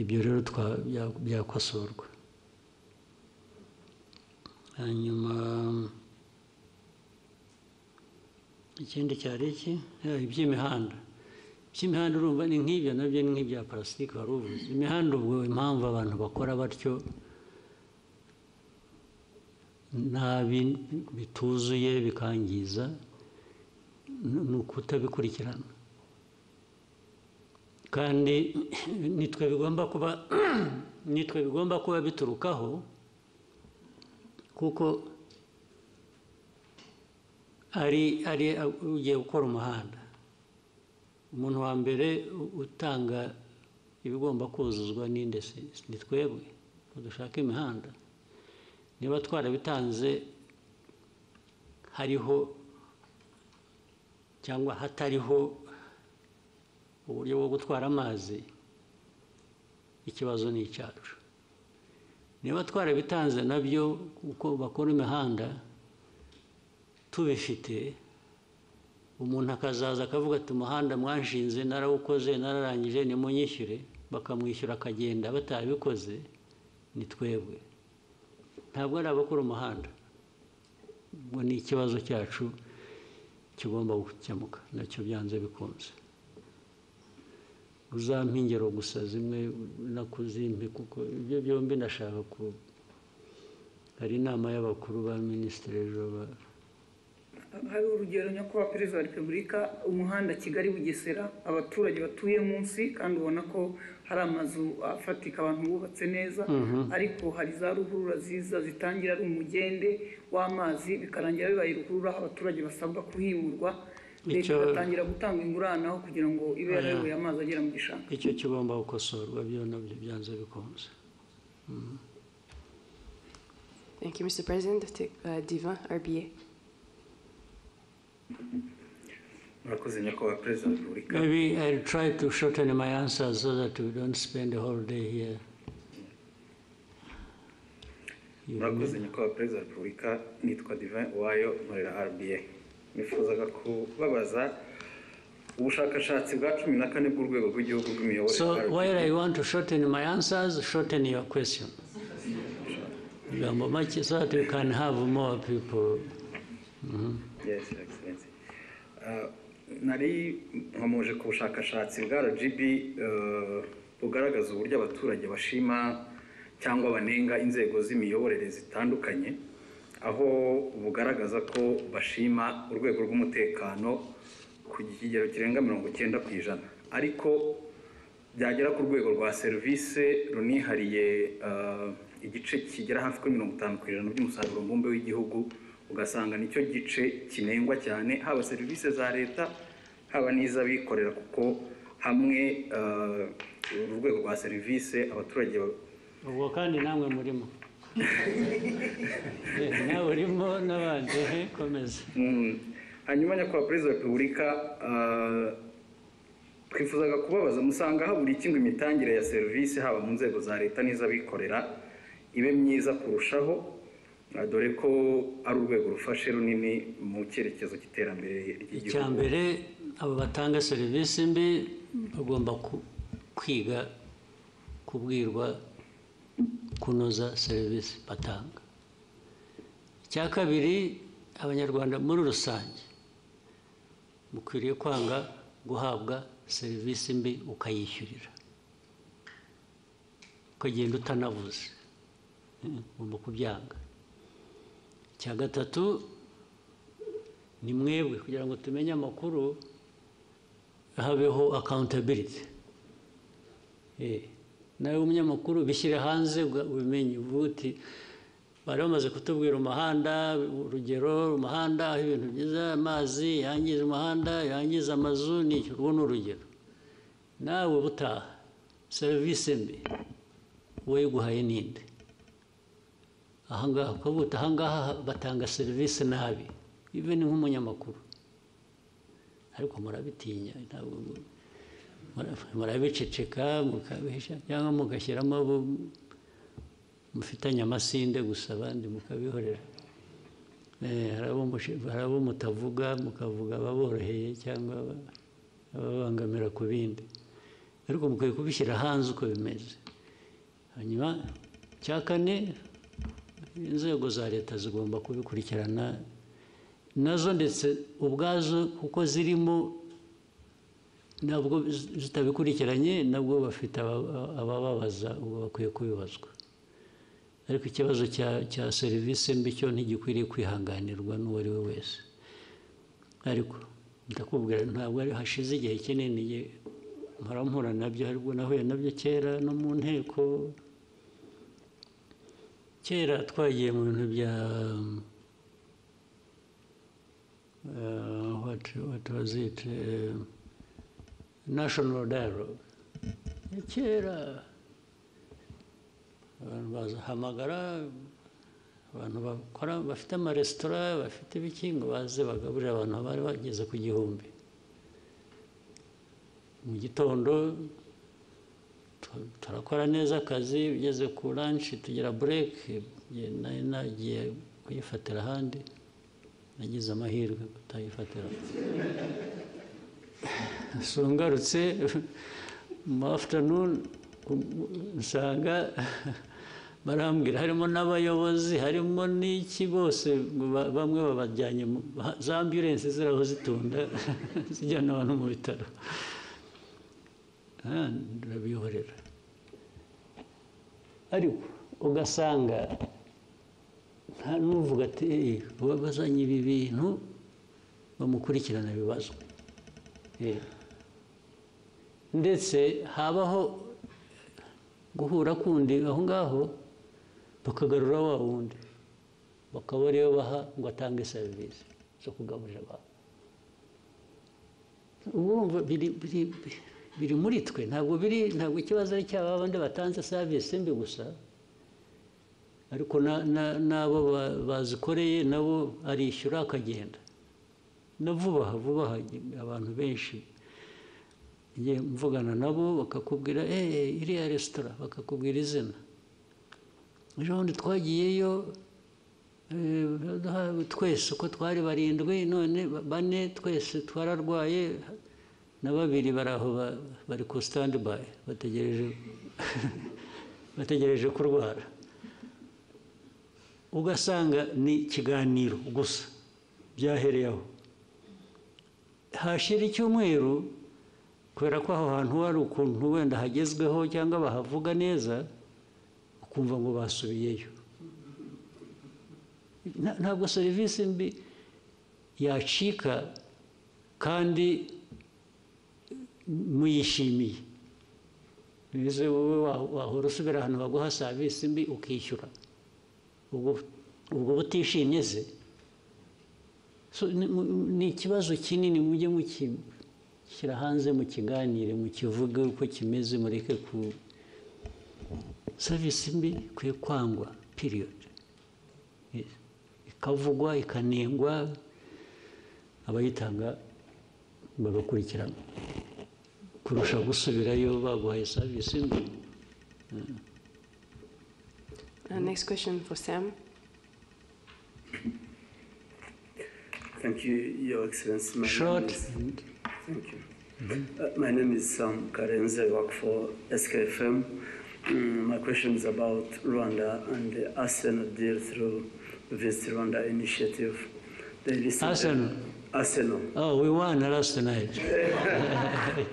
ibyo rero byakosorwa hanyuma ikindi cyari iki iby'imihanda urumva ni nk'ibyo nabyo ni nk'ibya plastique wari uvuze imihanda ubwo impamvu abantu bakora batyo nabi bituzuye bikangiza ni ukutabikurikirana kandi nitwe bigomba kuba biturukaho kuko ari ugiye gukora umuhanda umuntu wa mbere utanga ibigomba kuzuzwa n'indese ni twebwe dushaka imihanda niba twarabitanze hariho cyangwa hatariho uburyo bwo gutwara amazi ikibazo ni icyacu niba twarabitanze nabyo uko bakora imihanda tubifite umuntu akazaza akavuga ati umuhanda mwanshinze narawukoze nararangije nimunyishyure bakamwishyura akagenda batabikoze ni twebwe ntabwo ari abakora umuhanda ngo ni ikibazo cyacu kigomba gukemuka nacyo byanze bikunze uzampa ingero gusa zimwe nakuzimpe kuko ibyo byombi nashaka hari inama y'abakuru ba minisitiri ejo hari urugero nyakubahwa perezida wa repubulika umuhanda Kigali Bugesera abaturage batuye munsi kandi ubona ko hari amazu afatika abantu bubatse neza ariko hari za ruhurura ziza zitangira ari umugende w'amazi bikarangira bibaye ruhurura abaturage basabwa kuhimurwa leta batangira gutanga ingurane aho kugira ngo ibe yarayoboye amazi agera mu gishanga icyo kigomba gukosorwa byo nabyo byanze bikunze Thank you, Mr. President. Divan, RBA. Maybe I'll try to shorten my answers so that we don't spend the whole day here. Murakoze nyakubahwa perezida wa repubulika nitwa Divin Uwayo nkorera RBA nifuzaga kubabaza ubushakashatsi bwa 14 bw'urwego rw'igihugu rw'imiyoborere So while I want to shorten my answers, shorten your question. So that we can have more people. Yes, Excellency. Nari nkomoje ku bushakashatsi bwa RGB bugaragaza uburyo abaturage bashima cyangwa banenga inzego z'imiyoborere zitandukanye aho bugaragaza ko bashima urwego rw'umutekano ku kigero kirenga 90% ariko byagera ku rwego rwa service runihariye igice kigera hafi kuri 50% by'umusaruro mbumbe w'igihugu ugasanga nicyo gice kinengwa cyane haba service za leta haba n'iz'abikorera kuko hamwe urwego rwa service abaturage ubwo kandi namwe murimo nawe urimo n'abandi komeza hanyuma nyakubahwa perezida wa repubulika twifuzaga kubabaza musanga habura iki ngo imitangire ya service haba mu nzego za leta n'iz'abikorera ibe myiza kurushaho dore ko ari urwego rufashe runini mu cyerekezo cy'iterambere ry'igihugu icyambere abo batanga serivisi mbi bagomba kwiga kubwirwa kunoza serivisi batanga. Icya kabiri, abanyarwanda muri rusange mukwiriye kwanga guhabwa serivisi mbi ukayishyurira, ukagenda utanavuze, ugomba kubyanga. Icya gatatu, ni mwebwe kugira ngo tumenye amakuru habeho accountability. Nawe umunyamakuru bishyire hanze ubimenye, uvuga uti bari bamaze kutubwira umuhanda, urugero umuhanda aho ibintu byiza, amazi yangiza umuhanda, yangiza amazu, n'icyo urwo ni urugero. Nawe butaha serivisi mbi wowe guhaye ninde? Ahangaha ukavuga ahangaha batanga serivisi nabi, even nk'umunyamakuru, ariko murabitinya, murabiceceka mukabihisha, cyangwa mugashyiramo abo mufitanye amasinde gusa, abandi mukabihorera. Hari abo mutavuga, mukavuga ababoroheye cyangwa ababangamira ku bindi, ariko mukwiye kubishyira hanze uko bimeze. Hanyuma cya kane, inzego za leta zigomba kubikurikirana nazo ndetse ubwazo, kuko zirimo nabwo zitabikurikiranye nabwo bafite abababaza, ubwo bakwiye kubibazwa. Ariko ikibazo cya serivisi mbi cyo ntigikwiriye kwihanganirwa n'uwo ari we wese. Ariko ndakubwira ntabwo ari hashize igihe kinini mpora nabyo, aribwo nahuye nabyo kera no mu nteko. Kera twagiye mu bintu bya what was it, national dialogue. Kera abantu bazahamagara abantu bakora, bafite amaresitora, bafite ibiki, ngo baze bagaburira abantu bari bageze ku 1000 mu gitondo. Turakora neza akazi, ugeze ku lunch tugira break, nari nagiye kuyifatira ahandi, nagize amahirwe kutayifatira. So ngarutse mu afternoon usanga barambwira harimo n'abayobozi, harimo n'iki, bose bamwe babajyanye za ambulance ziraho zitunda zijyana abantu mu bitaro. Ndabihorera. Ariko ugasanga nta n'uvuga ati bazanye ibi bintu bamukurikirana ibibazwa. Ndetse habaho guhura kundi aho ngaho, bakagarura wa wundi, bakaba ariyo baha ngo atange serivisi zo kugaburira abantu. Urumva biri muri twe, ntabwo ikibazo ari cy'aba bandi batanze serivisi mbi gusa, ariko n'abo bazikoreye nabo arishyura akagenda. Na vuba abantu benshi ngiye mvugana nabo bakakubwira iriya resitora, bakakubwira izina. Ejo bundi twagiyeyo twese uko twari 7, none 4 twese twararwaye, na 2 bari aho bari ku standby bategereje kurwara. Ugasanga ni ikiganiro gusa byahereyeho. Hashira icyumweru, kubera ko aho hantu hari ukuntu wenda hagezweho cyangwa bahavuga neza, ukumva ngo basubiyeyo. Ntabwo serivisi mbi yacika kandi muyishimiye. Bize wowe wahora usubira ahantu baguha serivisi mbi ukishyura, ubwo butishimye se. Ni ikibazo kinini, mujye mukishyira hanze, mukiganire, mukivuge uko kimeze, mureke ku serivisi mbi kwiye kwangwa, period. Ikavugwa, ikanengwa, abayitanga bagakurikirana kurusha gusubirayo baguhaye serivisi mbi. Next question for Sam. Thank you, Your Excellency. Short. Thank you. My name is Sam Karenze. I work for SKFM. My question is about Rwanda and the Arsenal deal through Visit Rwanda initiative. Arsenal. Oh, we won last night.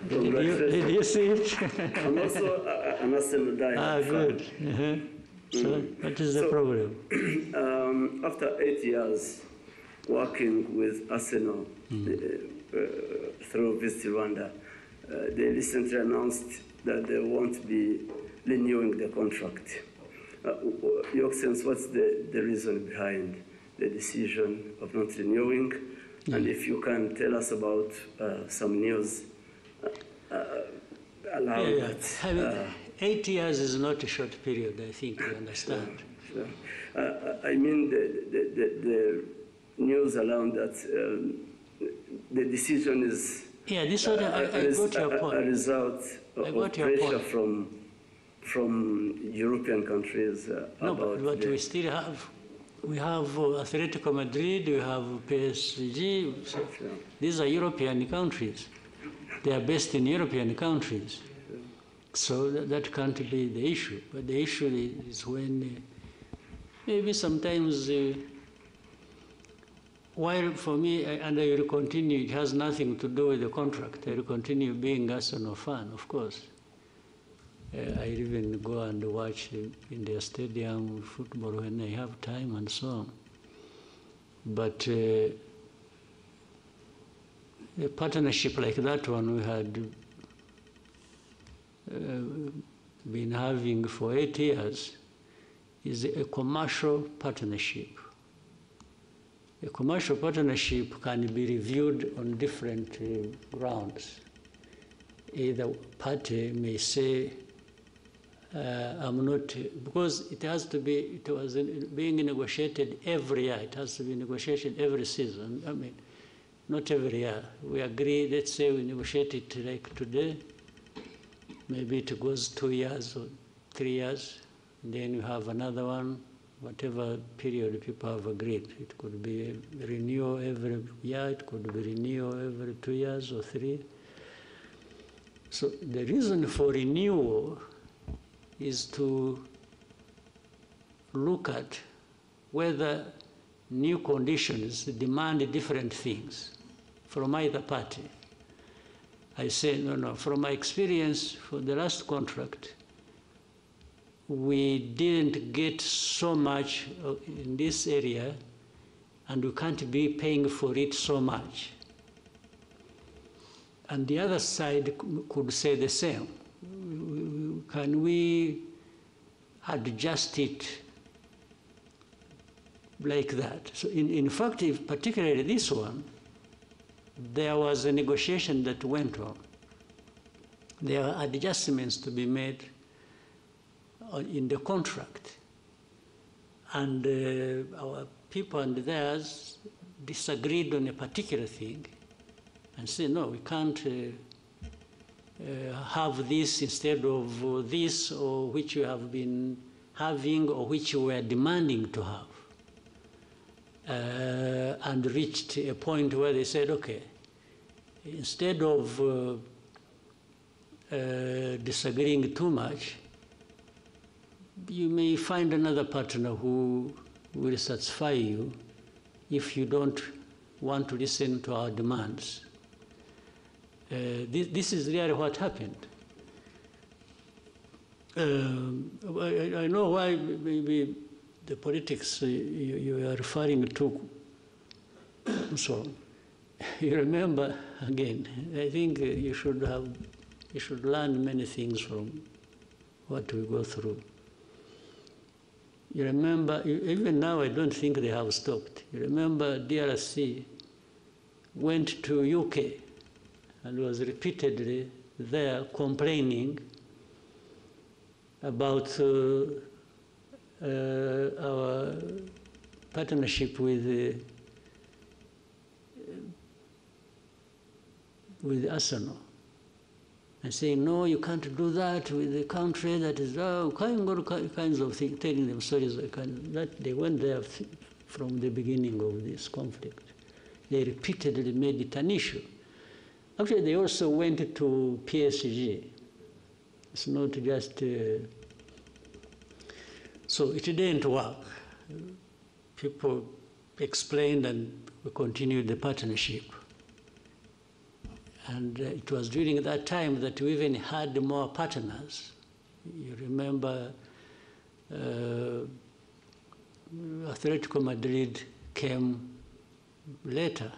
Did you see it? I'm also an Arsenal diehard fan. Good. So, what is the problem? After 8 years working with Arsenal through Visit Rwanda, they recently announced that they won't be renewing the contract. Your Excellency, what's the reason behind the decision of not renewing? And if you can tell us about some news around that. 8 years is not a short period, I think you understand. Sure. I mean the news around that the decision is this one, I got your point. A result of pressure from European countries but we still have. We have Atletico Madrid, we have PSG. These are European countries. They are based in European countries. So that can't be the issue. But the issue is when maybe sometimes, while for me, and I will continue, it has nothing to do with the contract. I will continue being Arsenal fan, of course. I even go and watch in their stadium football when I have time and so on. But a partnership like that one we had been having for 8 years is a commercial partnership. A commercial partnership can be reviewed on different grounds. Either party may say, I'm not, because it has to be, it was being negotiated every year. It has to be negotiated every season. I mean, not every year. We agree, let's say we negotiate it like today. Maybe it goes 2 years or 3 years. And then you have another one, whatever period people have agreed. It could be a renewal every year. It could be renewal every 2 years or 3. So the reason for renewal is to look at whether new conditions demand different things from either party. I say, no, from my experience for the last contract, we didn't get so much in this area, and we can't be paying for it so much. And the other side could say the same. Can we adjust it like that? So in fact, particularly this one, there was a negotiation that went on. There are adjustments to be made in the contract. And our people and theirs disagreed on a particular thing and said, no, we can't have this instead of this, or which you have been having, or which you were demanding to have. And reached a point where they said, okay, instead of disagreeing too much, you may find another partner who will satisfy you if you don't want to listen to our demands. This is really what happened. I know why maybe the politics you are referring to. So you remember again. I think you should learn many things from what we go through. You remember, even now I don't think they have stopped. You remember DRC went to UK and was repeatedly there complaining about our partnership with Arsenal, and saying, no, you can't do that with a country that is, kinds of things, telling them stories that they went there from the beginning of this conflict. They repeatedly made it an issue. Actually, they also went to PSG. It's not just... so it didn't work. People explained and we continued the partnership. And it was during that time that we even had more partners. You remember Atletico Madrid came later.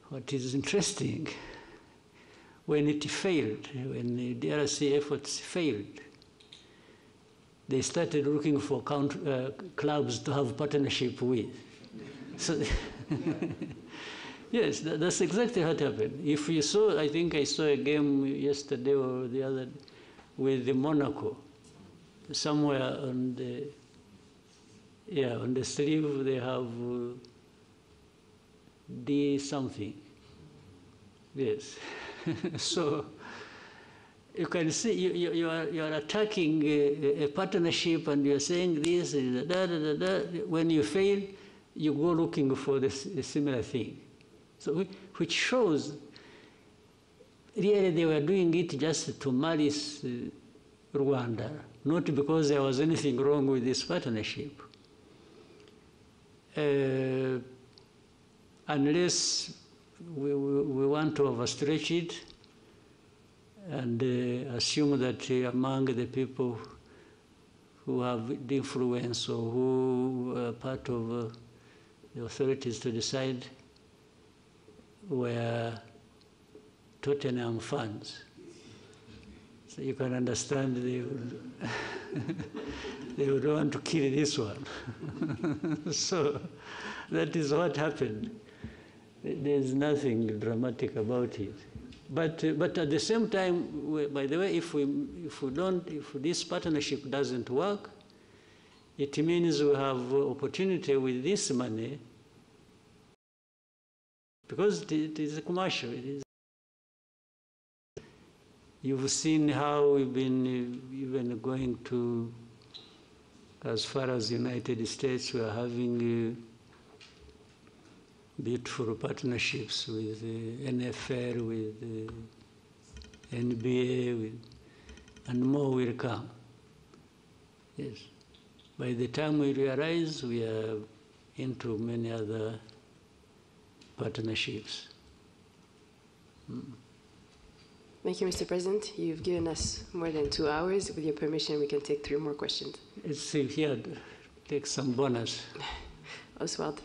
What is interesting, when it failed, when the DRC efforts failed, they started looking for clubs to have partnership with. So, yes, that's exactly what happened. If you saw, I think I saw a game yesterday or the other with the Monaco. Somewhere on the sleeve they have D something. Yes. So you can see you are attacking a partnership and you're saying this, da, da, da, da. When you fail, you go looking for a similar thing. So which shows really they were doing it just to malice Rwanda, not because there was anything wrong with this partnership. Unless we want to overstretch it and assume that among the people who have the influence or who are part of the authorities to decide were Tottenham fans. So you can understand they would want to kill this one. So that is what happened. There's nothing dramatic about it. But at the same time, by the way, if this partnership doesn't work, it means we have opportunity with this money, because it is a commercial. You've seen how we've been even going to, as far as the United States, we are having beautiful partnerships with NFL, with NBA, and more will come. Yes. By the time we realize, we are into many other partnerships. Thank you, Mr. President. You've given us more than 2 hours. With your permission, we can take 3 more questions. Let's see here, take some bonus. Oswald.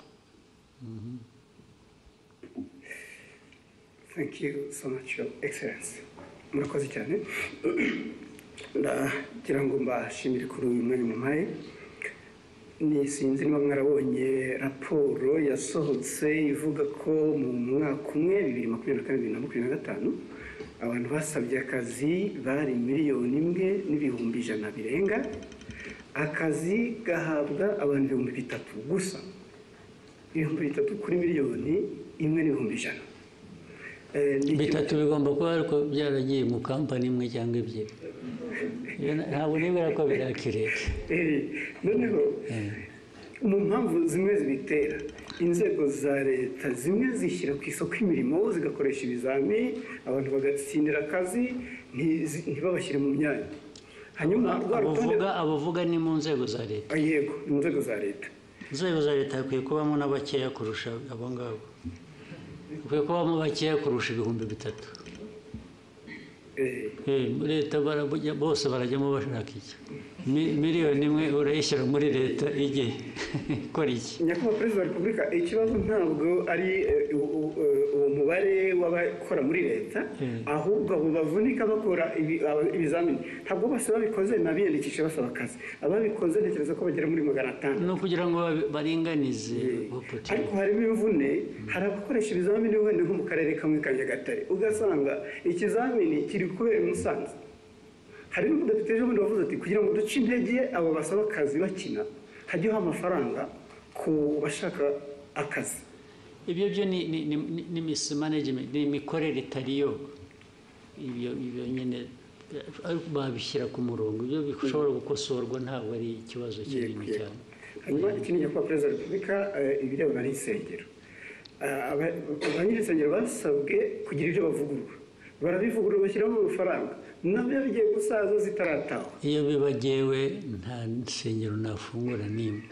Mm-hmm. Thank you so much, Your Excellency. Murakoze cyane. Ndagira ngo mbashimire kuri uyu mwanya mumpaye. Sinzi niba mwarabonye raporo yasohotse ivuga ko mu mwaka umwe 2024-2025 abantu basabye akazi bari 1,100,000 birenga. Akazi gahabwa abantu 3,000 gusa. 3,000 kuri 1,100,000. Bitatu bigomba kuba ariko byaragiye mu kampani imwe cyangwa ebyiri. Ntabwo nibera ko birakireka. Noneho mu mpamvu zimwe zibitera, inzego za leta zimwe zishyira ku isoko imirimo zigakoresha ibizami, abantu bagatsindira akazi ntibabashyire mu myanya. Hanyuma abavuga ni mu nzego za leta. Yego, mu nzego za leta. Inzego za leta hakwiye kubamo n'abakeya kurusha abo ngabo. Hakwiye kubamo bakeya kurusha 3,000. Leta bose barajyamo bashaka iki? 1,000,000 urayishyira muri leta igihe ikora iki? Nyakubahwa Perezida wa Repubulika, ikibazo ntabwo ari uwo mubare w'abakora muri leta, ahubwo abo bavunika bakora ibizamini. Ntabwo bose babikoze n'abiyandikisha basaba akazi. Ababikoze ntekereza ko bagera muri 500. No kugira ngo baringanize. Ariko harimo imvune, hari abakoresha ibizamini wenda nko mu karere kamwe ka Nyagatare, ugasanga ikizamini kiri kubera Musanze. Hari n'umudepite ejo bundi wavuze ati kugira ngo duce intege abo basaba akazi bakina, hajyeho amafaranga ku bashaka akazi. Ibyo byo ni mismanagement, ni imikorere itariyo. Ibyo nyine babishyira ku murongo. Ibyo bishobora gukosorwa, ntabwo ari ikibazo kinini cyane. hanyuma ikindi nyakubahwa perezida wa repubulika ibirebana n'insengero ba nyir'insengero basabwe kugira ibyo bavugurura barabivugurura bashyiramo amafaranga nabyo bigiye gusaza zitarataha. Iyo bibagewe nta nsengero nafungura n'imwe.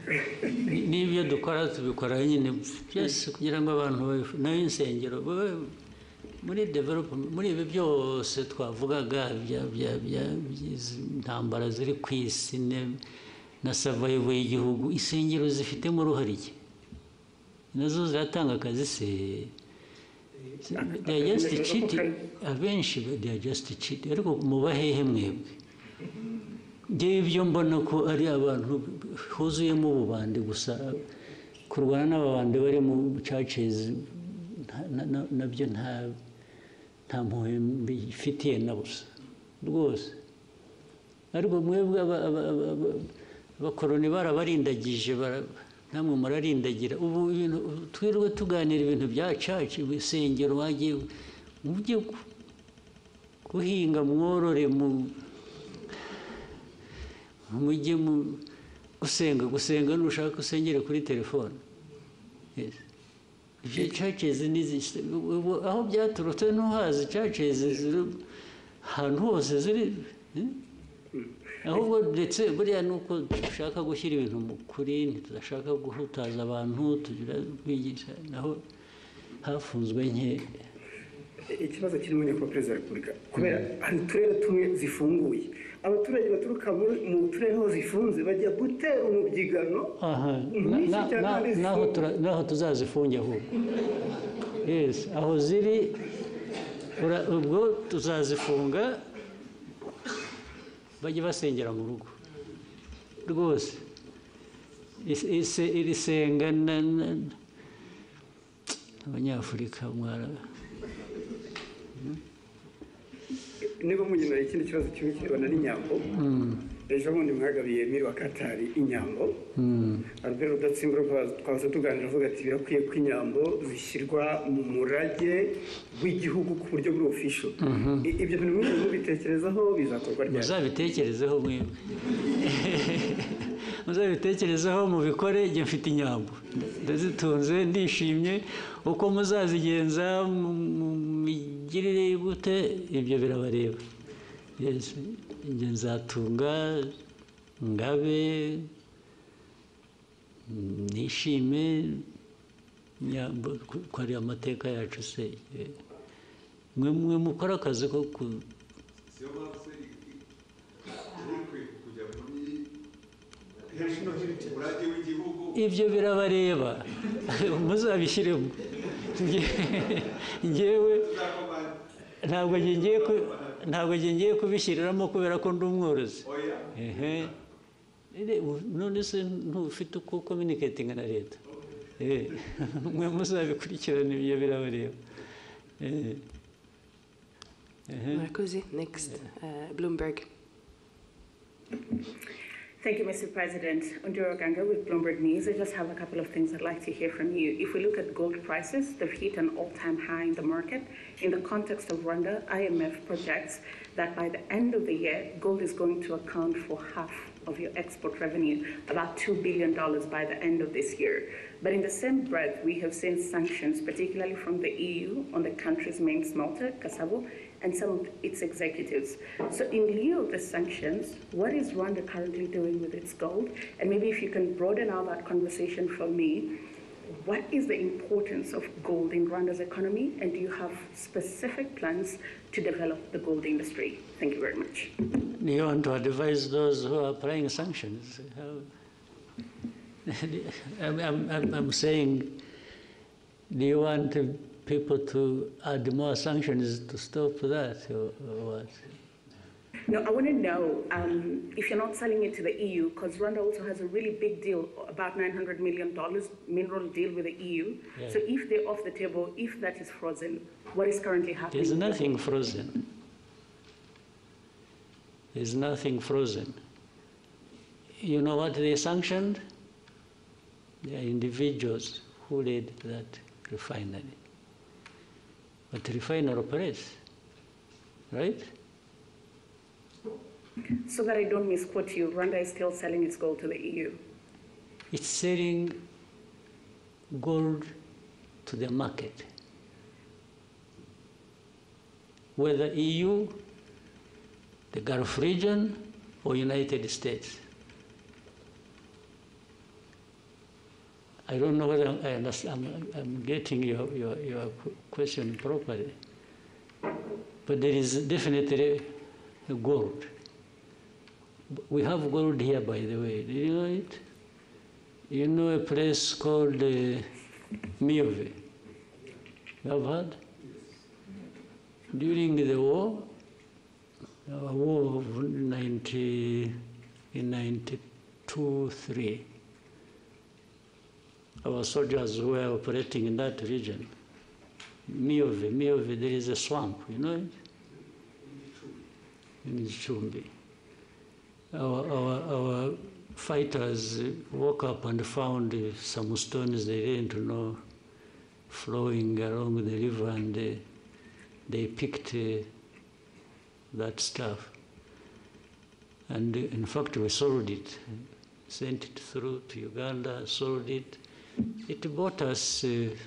N'ibyo dukora tubikora nyine byose kugira ngo abantu nayo insengero muri development muri ibi byose twavugaga intambara ziri ku isi na survival y'igihugu, insengero zifitemo uruhare iki? Nazo ziratanga akazi se? They are just cheating. Abenshi they are just cheating. Ariko mubahehe mwebwe ngewe ibyo mbona ko ari abantu huzuyemo ububande gusa, kurwana n'ababande bari mu churches nabyo nta mpuhwe mbifitiye na busa rwose. Ariko mwebwe abakoroni barabarindagije namwe murarindagira. Ubu ibintu twirwe tuganira ibintu bya church, ibisengero wagiye mujye guhinga mworore mujye gusenga nushaka usengere kuri telefone. Yes. Ibyo churches aho byaturutse ntuhazi churches ahantu hose ziri ahubwo ndetse buriya nuko dushaka gushyira ibintu mu kuri, ntitudashaka guhutaza abantu, tugira kwigisha naho hafunzwe nke. Ikibazo kirimo nyakubahwa perezida wa repubulika kubera hari uturere tumwe zifunguye, abaturage baturuka mu turere aho zifunze bajya gutera umubyigano naho tuzazifunge ahubwo. Yes, aho ziri ubwo tuzazifunga bajye basengera mu rugo rwose. Iri senga abanyafurika mwara niba mugenera ikindi kibazo kimwe kirebana n'inyambo. Ejo bundi mwagabiye Emile wa Katari inyambo. Albert Rudatsimbura twahoze tuganira avuga ati birakwiye ko inyambo zishyirwa mu murage w'igihugu ku buryo buri official. Ibyo bintu mwese mubitekerezaho bizakorwa ryari? Muzabitekerezeho mwebwe. Muzabitekerezaho mubikore. Njye mfite inyambo ndazitunze ndishimye. Uko muzazigenza mu migirire gute ibyo birabareba. Yes, njye nzatunga ngabe nishime nyambo ko ari amateka yacu se. Mwe mukora akazi ko ibyo birabareba muzabishyiremo. Ngewe ntabwo ngiye kubishyiriramo kubera ko ndi umworozi. None se ntufite uko communicating na leta? Mwe muzabikurikirana ibyo birabareba. Marcosi, next, Bloomberg. Thank you, Mr. President. Ondiro Ganga with Bloomberg News. I just have a couple of things I'd like to hear from you. If we look at gold prices, they've hit an all-time high in the market. In the context of Rwanda, IMF projects that by the end of the year, gold is going to account for half of your export revenue, about $2 billion by the end of this year. But in the same breath, we have seen sanctions, particularly from the EU, on the country's main smelter, Kasabo, and some of its executives. So in lieu of the sanctions, what is Rwanda currently doing with its gold? And maybe if you can broaden out that conversation for me, what is the importance of gold in Rwanda's economy? And do you have specific plans to develop the gold industry? Thank you very much. Do you want to advise those who are applying sanctions? I'm saying, do you want people to add more sanctions to stop that, or what? No, I want to know if you're not selling it to the EU, because Rwanda also has a really big deal, about $900 million mineral deal with the EU. Yeah. So if they're off the table, if that is frozen, what is currently happening? There's nothing frozen. There's nothing frozen. You know what they sanctioned? They are individuals who led that refinery. But the refinery operates, right? So that I don't misquote you, Rwanda is still selling its gold to the EU. It's selling gold to the market. Whether EU, the Gulf region, or United States. I don't know whether I understand, I'm getting your question properly. But there is definitely gold. We have gold here, by the way. Do you know it? You know a place called Miove? You have heard? During the war of 1992-3, our soldiers were operating in that region. Miove, there is a swamp, you know it? In Chumbi. Our fighters woke up and found some stones they didn't know flowing along the river, and they picked that stuff. And in fact, we sold it, sent it through to Uganda, sold it. It bought us, we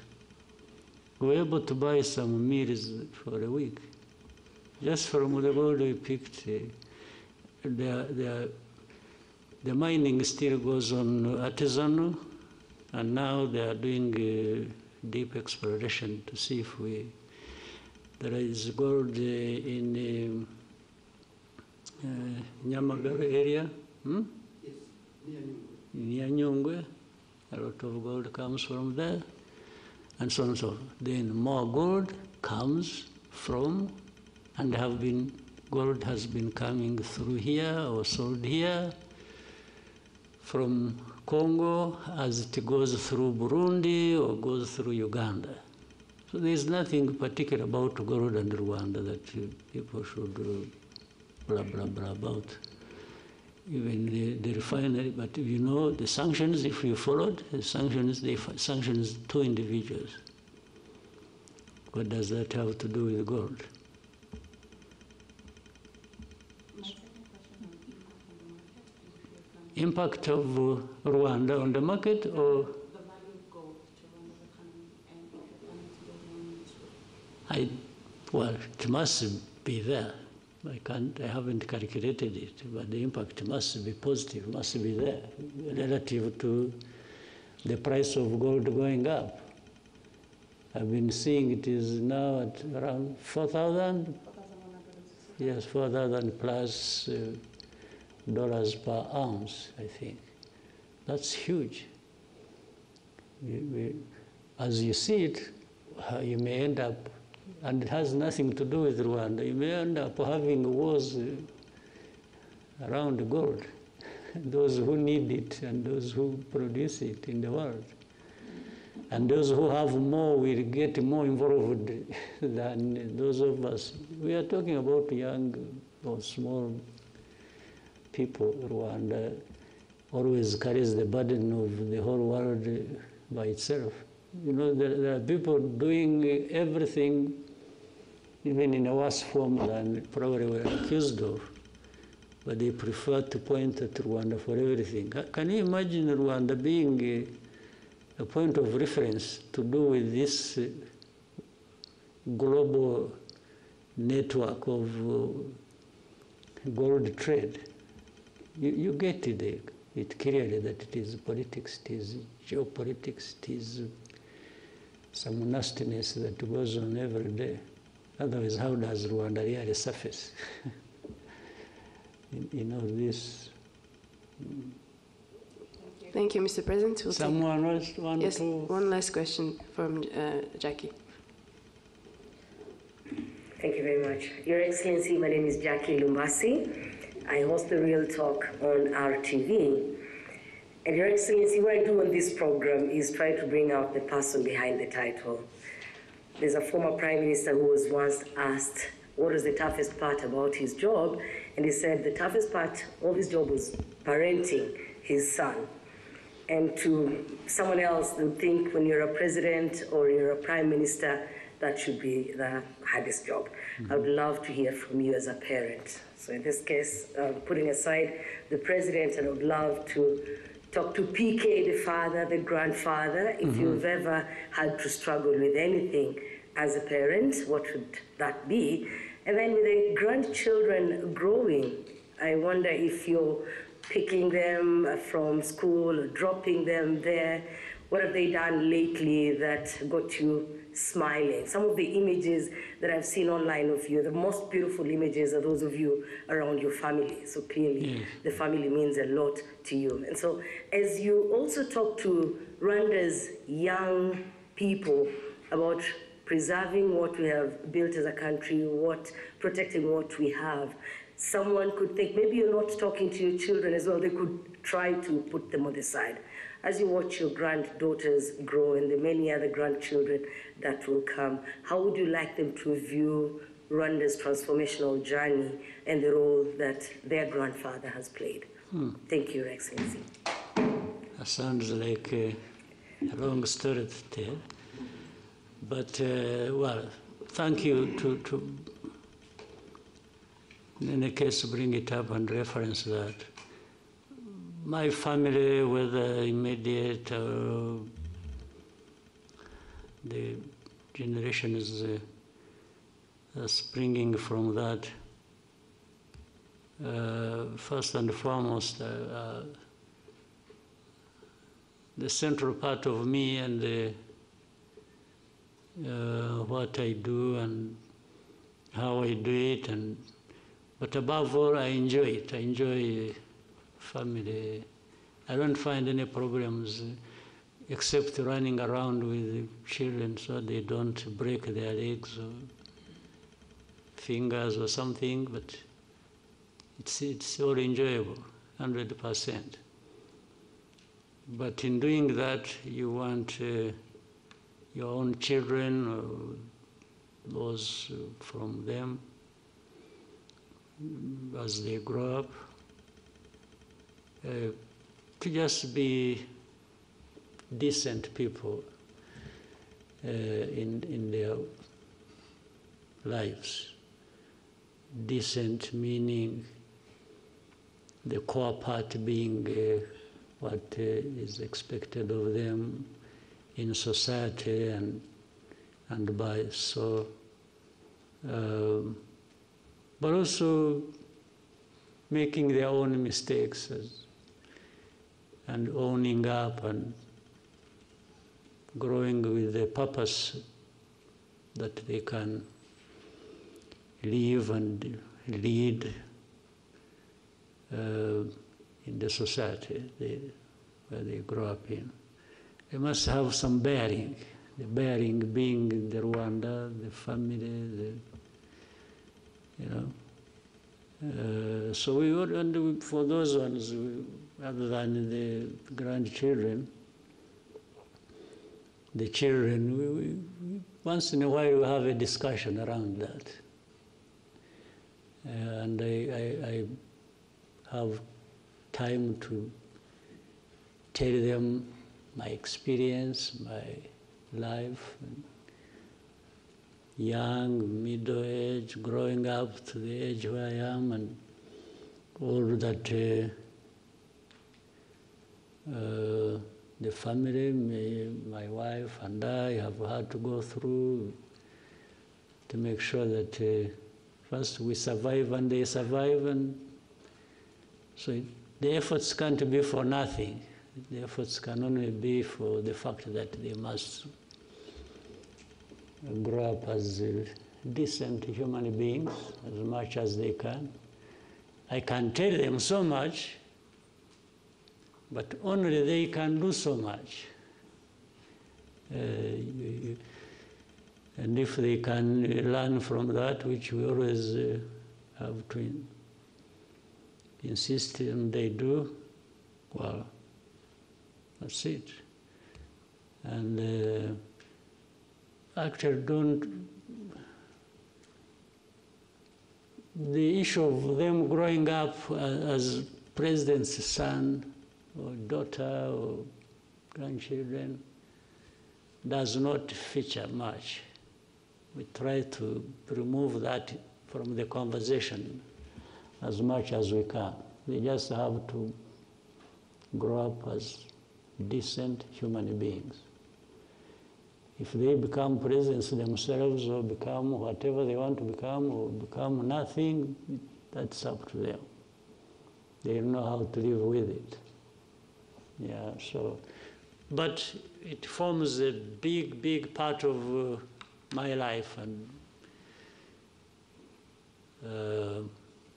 were able to buy some meals for a week. Just from the gold we picked. The mining still goes on artisanal, and now they are doing deep exploration to see if there is gold in Nyamagabe area. Yes, Near Nyungwe. A lot of gold comes from there, and so on and so forth. Then more gold comes from, and gold has been coming through here or sold here from Congo as it goes through Burundi or goes through Uganda. So there's nothing particular about gold and Rwanda that people should blah, blah, blah about. Even the refinery, but you know the sanctions, if you followed, the sanctions, they sanctions 2 individuals. What does that have to do with gold? Impact of Rwanda on the market, or? The value of gold to run the economy and if you're planning to go Well, it must be there. I haven't calculated it, but the impact must be positive, must be there, relative to the price of gold going up. I've been seeing it is now at around 4,000. Yes, 4,000 plus dollars per ounce, I think. That's huge. As you see it, you may end up, and it has nothing to do with Rwanda, you may end up having wars around gold, those who need it and those who produce it in the world. And those who have more will get more involved than those of us. We are talking about young or small people. Rwanda always carries the burden of the whole world by itself. You know, there are people doing everything, even in a worse form than probably we're accused of, but they prefer to point at Rwanda for everything. Can you imagine Rwanda being a point of reference to do with this global network of gold trade? You get it clearly that it is politics, it is geopolitics, it is some nastiness that goes on every day. Otherwise, how does Rwanda really surface in all this? Thank you, Mr. President. We'll Someone else want yes, to? one last question from Jackie. Thank you very much. Your Excellency, my name is Jackie Lumbasi. I host the Real Talk on RTV. And Your Excellency, what I do on this program is try to bring out the person behind the title. There's a former Prime Minister who was once asked what was the toughest part about his job, and he said the toughest part of his job was parenting his son. And to someone else, they would think when you're a president or you're a prime minister, that should be the hardest job. I would love to hear from you as a parent. So in this case, putting aside the president, and I would love to talk to PK, the father, the grandfather, if you've ever had to struggle with anything as a parent, what would that be? And then with the grandchildren growing, I wonder if you're picking them from school or dropping them there. What have they done lately that got you smiling? Some of the images that I've seen online of you, the most beautiful images are those of you around your family. So clearly the family means a lot to you. And so as you also talk to Rwanda's young people about preserving what we have built as a country, protecting what we have, someone could think maybe you're not talking to your children as well. They could try to put them on the side. As you watch your granddaughters grow and the many other grandchildren that will come, how would you like them to view Rwanda's transformational journey and the role that their grandfather has played? Thank you, Your Excellency. That sounds like a long story to tell. But, well, thank you to in any case, bring it up and reference that. My family, whether immediate or the generation is springing from that, first and foremost, the central part of me and what I do and how I do it, but above all, I enjoy it. I enjoy family. I don't find any problems except running around with children so they don't break their legs or fingers or something, but it's all enjoyable, 100%. But in doing that, you want your own children or those from them, as they grow up, to just be decent people in their lives. Decent meaning the core part being what is expected of them in society and by so, but also making their own mistakes and owning up and growing with the purpose that they can live and lead in the society where they grow up in. They must have some bearing, the bearing being the Rwanda, the family, so we would, and for those ones, other than the grandchildren, the children, we once in a while we have a discussion around that. And I have time to tell them my experience, my life, young, middle age, growing up to the age where I am, and all that the family, my wife and I have had to go through to make sure that first we survive and they survive, and so the efforts can't be for nothing. The efforts can only be for the fact that they must grow up as decent human beings as much as they can. I can tell them so much, but only they can do so much. And if they can learn from that, which we always have to insist on they do, well, that's it. And actually the issue of them growing up as president's son or daughter or grandchildren does not feature much. We try to remove that from the conversation as much as we can. They just have to grow up as decent human beings. If they become presidents themselves or become whatever they want to become or become nothing, that's up to them. They know how to live with it. Yeah, so, but it forms a big, big part of my life, and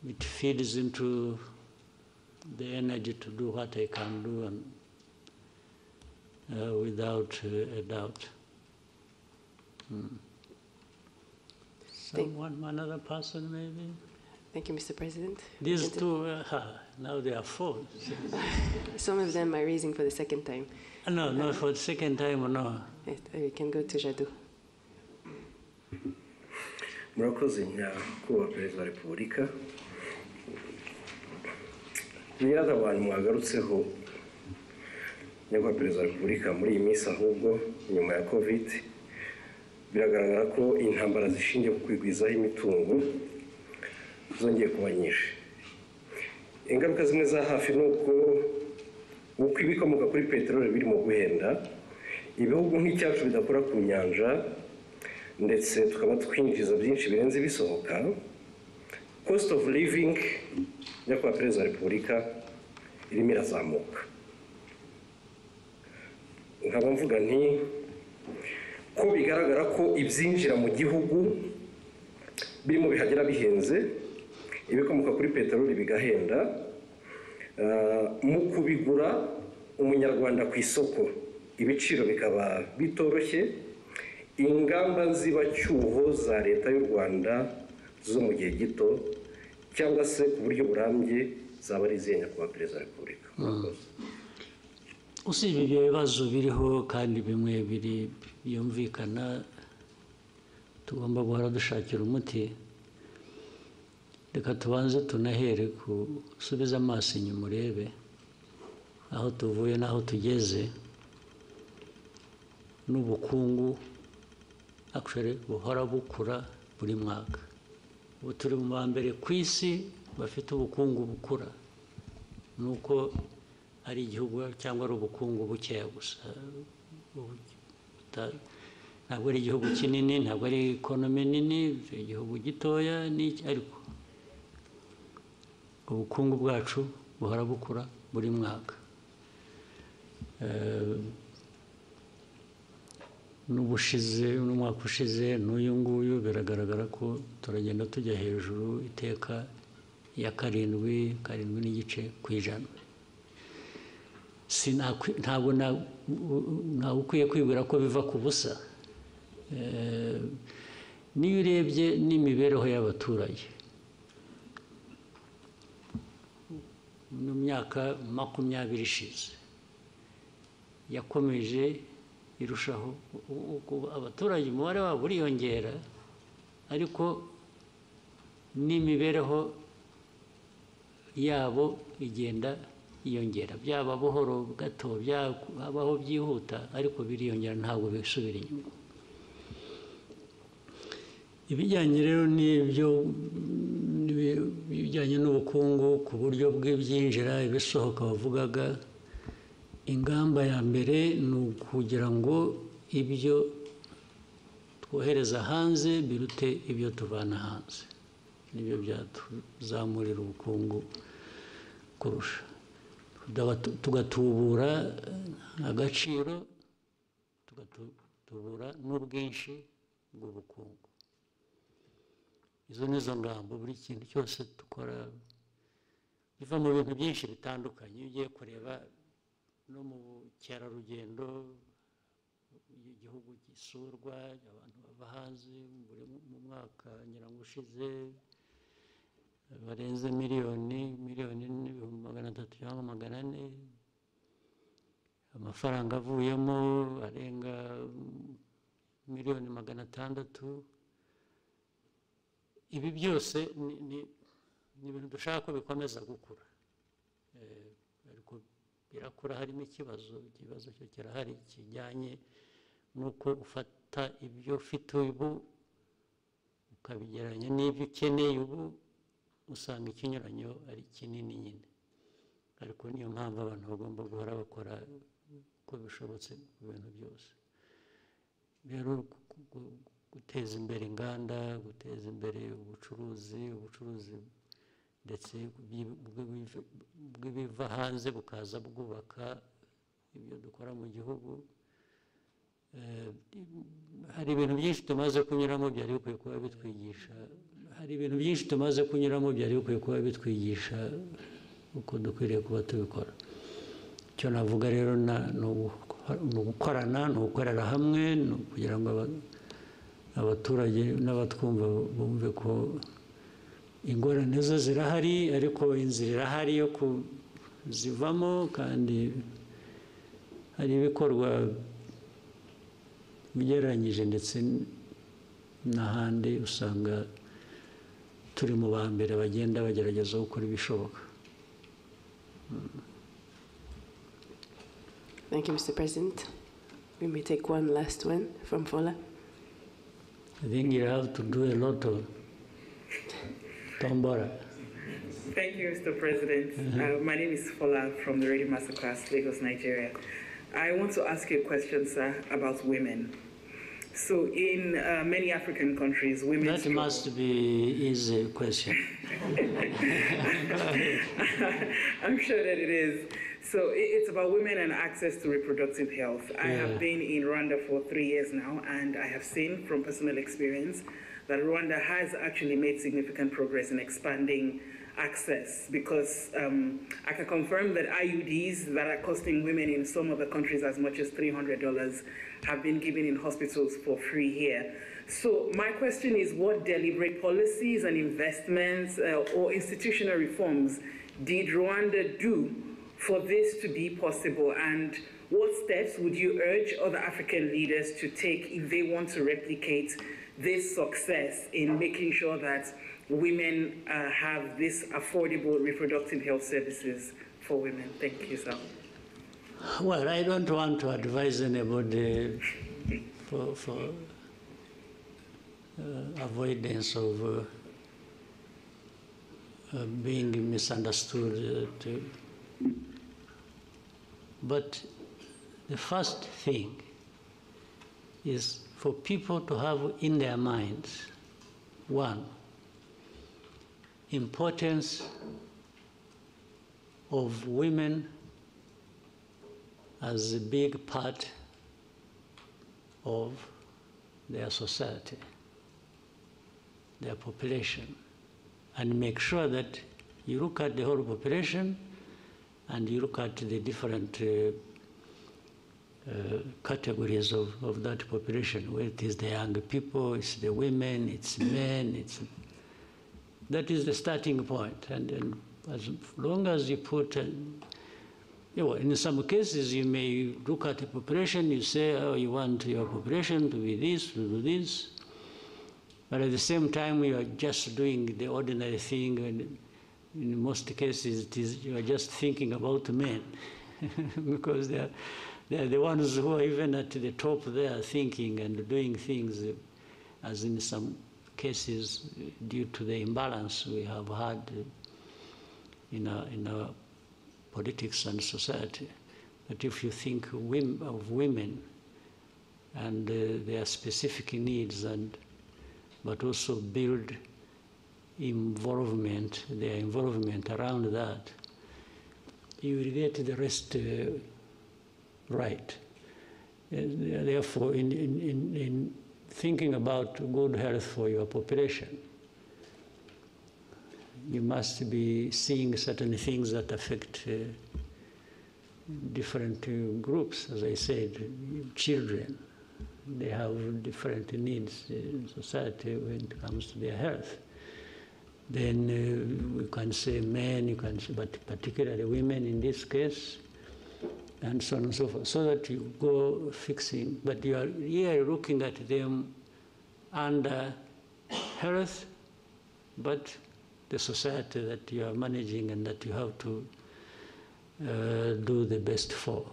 it feeds into the energy to do what I can do, and without a doubt. Someone, another person maybe? Thank you, Mr. President. These two, now they are four. Some of them are raising for the second time. No, not for the second time, no. Yes, we can go to Jadot. Murakoze nyakubahwa Perezida wa Repubulika. Biraza abantu mwagarutseho nyakubahwa Perezida wa Repubulika muri iyi minsi, ahubwo nyuma ya COVID biragaragara ko intambara zishingiye ku kwigwizaho imitungo zongeye kuba nyinshi. Ingaruka zimwe za hafi ni uko ibikomoka kuri peteroli birimo guhenda, ibihugu nk'icyacu bidakora ku nyanja, ndetse tukaba twinjiza byinshi birenze bisohoka. Cost of living nyakubahwa Perezida wa Repubulika irimo irazamuka. Nkaba mvuga nti ko bigaragara ko ibyinjira mu gihugu birimo bihagera bihenze, ibikomoka kuri peteroli bigahenda, mu kubigura umunyarwanda ku isoko ibiciro bikaba bitoroshye, ingamba nzibacyuho za leta y'u Rwanda zo mu gihe gito cyangwa se ku buryo burambye zaba ari izihe nyakubahwa Perezida wa Repubulika? Usibye ibyo bibazo biriho kandi bimwe byumvikana tugomba guhora dushakira umuti, reka tubanze tunahere gusubiza amaso inyuma urebe aho tuvuye n'aho tugeze, n'ubukungu actually buhora bukura buri mwaka. Ubu turi mu ba mbere ku isi bafite ubukungu bukura, nuko ari igihugu cyangwa ari ubukungu bukeya gusa. Ntabwo ari igihugu kinini, ntabwo ari ekonomi nini, igihugu gitoya n'iki, ariko ubukungu bwacu buhora bukura buri mwaka. N'umwaka ushize n'uyu nguyu biragaragara ko turagenda tujya hejuru iteka ya karindwi n'igice ku ijana. Ntabwo ukwiye kwibwira ko biva ku busa. Niyo urebye n'imibereho y'abaturage mu myaka 20 ishize yakomeje irushaho, abaturage umubare wabo uriyongera, ariko n'imibereho yabo igenda yiyongera, byaba buhoro gato, byabaho byihuta, ariko biriyongera, ntabwo bisubira inyuma. Ibijyanye rero n'ibyo bijyanye n'ubukungu ku buryo bw'ibyinjira ibisohoka bavugaga, ingamba ya mbere ni ukugira ngo ibyo twohereza hanze birute ibyo tuvana hanze, nibyo byatuzamurira ubukungu kurusha, tugatubura agaciro, tugatubura n'ubwinshi bw'ubukungu. Izo nizo ngamba. Buri kintu cyose dukora biva mu bintu byinshi bitandukanye. Iyo ugiye kureba no mu bukerarugendo, igihugu gisurwa, abantu bava hanze mu mwaka nyirango ushize barenze miliyoni n'ibihumbi 300 cyangwa 400, amafaranga avuyemo arenga miliyoni 600. Ibi byose ni ibintu dushaka ko bikomeza gukura, ariko birakura harimo ikibazo cyo kirahari kijyanye nuko ufata ibyo ufite ubu ukabigereranya n'ibyo ukeneye ubu, usanga ikinyuranyo ari kinini nyine. ariko niyo mpamvu abantu bagomba guhora bakora uko bishobotse mu bintu byose. Rero guteza imbere inganda, guteza imbere ubucuruzi ndetse bw'ibiva hanze bukaza bwubaka ibyo dukora mu gihugu. Hari ibintu byinshi tumaze kunyuramo byari bikwiye kuba bitwigisha. Uko dukwiriye kuba tubikora. Icyo navuga rero ni ugukorana, ni ugukorera hamwe, kugira ngo abaturage n'abatwumva bumve ko ingorane zo zirahari, ariko inzira irahari yo kuzivamo, kandi hari ibikorwa bigereranyije ndetse n'ahandi usanga turi mu ba mbere bagenda bagerageza gukora ibishoboka. Thank you, Mr. President. We may take one last one from Fola. I think you have to do a lot of tombora. Thank you, Mr. President. My name is Fola from the Radio Masterclass, Lagos, Nigeria. I want to ask you a question, sir, about women. So in many African countries, women... That must be easy question. I'm sure that it is. So it's about women and access to reproductive health. I have been in Rwanda for 3 years now, and I have seen from personal experience that Rwanda has actually made significant progress in expanding access, because I can confirm that IUDs that are costing women in some of the countries as much as $300 have been given in hospitals for free here. So my question is, what deliberate policies and investments or institutional reforms did Rwanda do for this to be possible, and what steps would you urge other African leaders to take if they want to replicate this success in making sure that women have this affordable reproductive health services for women? Thank you, sir. Well, I don't want to advise anybody for avoidance of being misunderstood. But the first thing is for people to have in their minds, one, importance of women as a big part of their society, their population, and make sure that you look at the whole population and you look at the different categories of that population, where it is the young people, it's the women, it's men, that is the starting point. And as long as you put, in some cases you may look at the population, you say, oh, you want your population to be this, to do this, but at the same time you are just doing the ordinary thing, and in most cases you are just thinking about men, because they are the ones who are even at the top there thinking and doing things, as in some cases, due to the imbalance we have had in our politics and society. But if you think of women and their specific needs, but also build their involvement around that, you will get the rest right. Therefore, in thinking about good health for your population, you must be seeing certain things that affect different groups. As I said, children, they have different needs in society when it comes to their health. Then we can say men, you can say, but particularly women in this case, and so on and so forth, so that you go fixing. But you are here looking at them under health, but the society that you are managing and that you have to do the best for.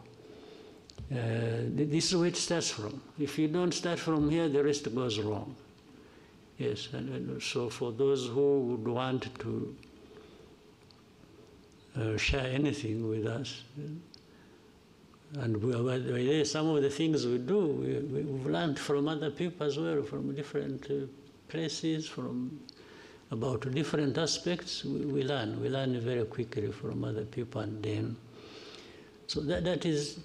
This is where it starts from. If you don't start from here, the rest goes wrong. Yes, and so for those who would want to share anything with us. And some of the things we do, we've learned from other people as well, from different places, about different aspects. We learn very quickly from other people, and then so that is,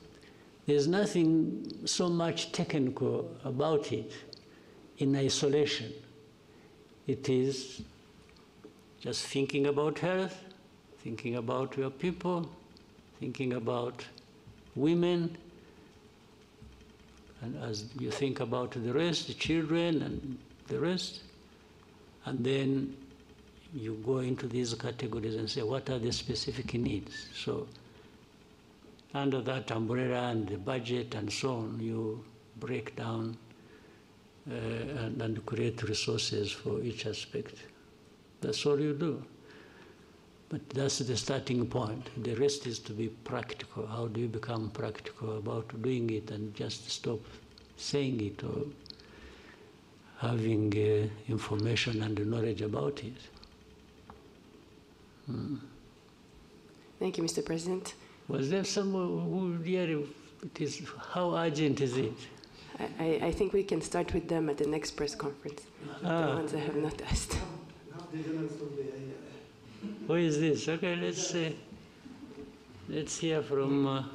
there's nothing so much technical about it in isolation. It is just thinking about health, thinking about your people, thinking about women, and as you think about the rest, the children and the rest, and then you go into these categories and say, what are the specific needs? So under that umbrella and the budget and so on, you break down and create resources for each aspect. That's all you do. But that's the starting point. The rest is to be practical. How do you become practical about doing it and just stop saying it or having information and knowledge about it? Thank you, Mr. President. Was there someone who really, how urgent is it? I think we can start with them at the next press conference, the ones I have not asked. Who is this? Okay, let's hear from...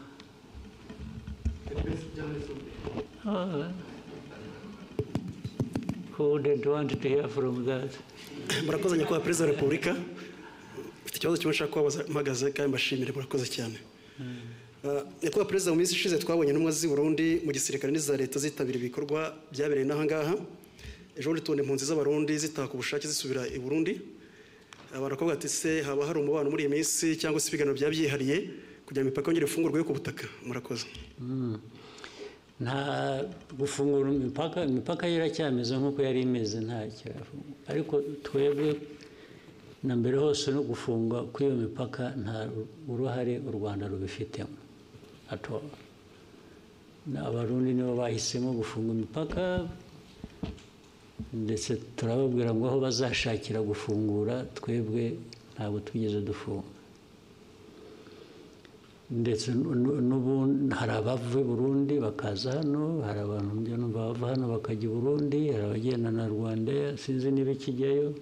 who wouldn't want to hear from that? Murakoze nyakubahwa Perezida wa Repubulika. Mfite ikibazo kimwe nshaka kubabaza mpagaze kandi mbashimire, murakoze cyane. Nyakubahwa Perezida, mu minsi ishize twabonye intumwa z'i Burundi mu gisirikare n'iza leta zitabira ibikorwa byabereye n'aha ngaha. Ejo bundi tubona impunzi z'Abarundi zitaha ku bushake zisubira i Burundi. Baravuga ati se haba hari umubano muri iyi minsi cyangwa se ibiganiro byabyihariye kugira imipaka yongere ifungurwe yo ku butaka? Murakoze. Nta gufungura imipaka iracyameze nk'uko yari imeze, nta kirafunga. Ariko twebwe na mbere hose no gufunga kw'iyo mipaka nta uruhare u Rwanda rubifitemo ato. Abarundi nibo bahisemo gufunga imipaka, ndetse turababwira ngo aho bazashakira gufungura, twebwe ntabwo twigeze dufunga. Ndetse n'ubu hari abava i Burundi bakaza hano, hari abantu bava hano bakajya i Burundi, hari abagenda na Rwanda, sinzi niba ikijyayo,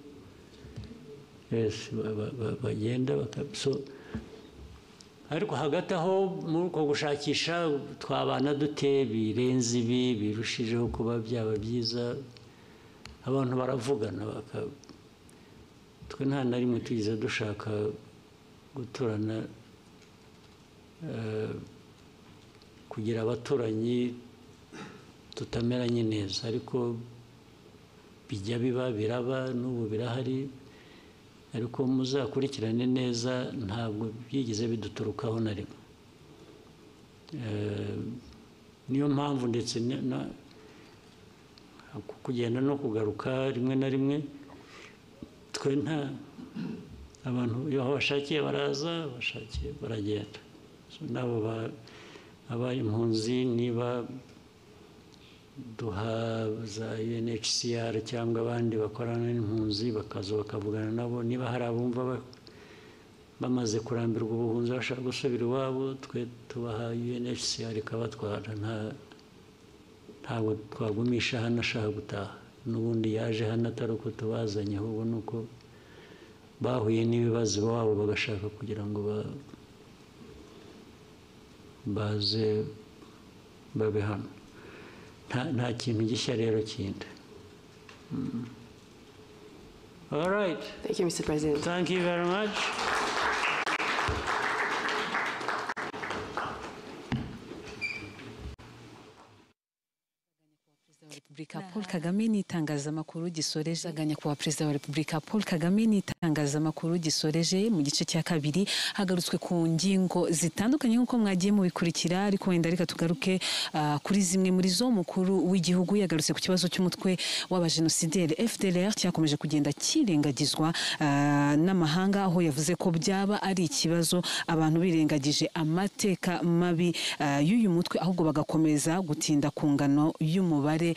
bagenda so. Ariko hagati aho muri uko gushakisha twabana dute birenze ibi birushijeho kuba byaba byiza, abantu baravugana twe nta na rimwe tugize dushaka guturana kugira abaturanyi tutameranye neza, ariko bijya biba biraba, n'ubu birahari, ariko muzakurikirane neza ntabwo byigeze biduturukaho na rimwe. Niyo mpamvu ndetse kugenda no kugaruka rimwe na rimwe, twe nta abantu iyo bashakiye baraza, bashakiye baragenda. Nabo abaye impunzi niba duha za UNHCR cyangwa abandi bakorana n'impunzi bakaza bakavugana nabo, niba hari abumva bamaze kurambirwa ubuhunzi bashaka gusubira iwabo, twe tubaha UNHCR ikabatwara. Ntabwo twagumisha hano ashaka gutaha, n'ubundi yaje hano atari uko tubazanye, ahubwo ni uko bahuye n'ibibazo iwabo bagashaka kugira ngo baze babe hano. Nta kintu gishya rero kindi. All right. Thank you, Mr. President. Thank you very much. Paul Kagame ni Tangazamakuru gisoreje. Nyakubahwa Perezida wa Repubulika Paul Kagame ni Tangazamakuru gisoreje mu gice cya kabiri hagarutswe ku ngingo zitandukanye nk'uko mwagiye mubikurikira, ariko wenda reka tugaruke kuri zimwe muri zo. Mukuru w'igihugu yagarutse ku kibazo cy'umutwe w'abajenosideri FDLR cyakomeje kugenda kirengagizwa n'amahanga, aho yavuze ko byaba ari ikibazo abantu birengagije amateka mabi y'uyu mutwe, ahubwo bagakomeza gutinda ku ngano y'umubare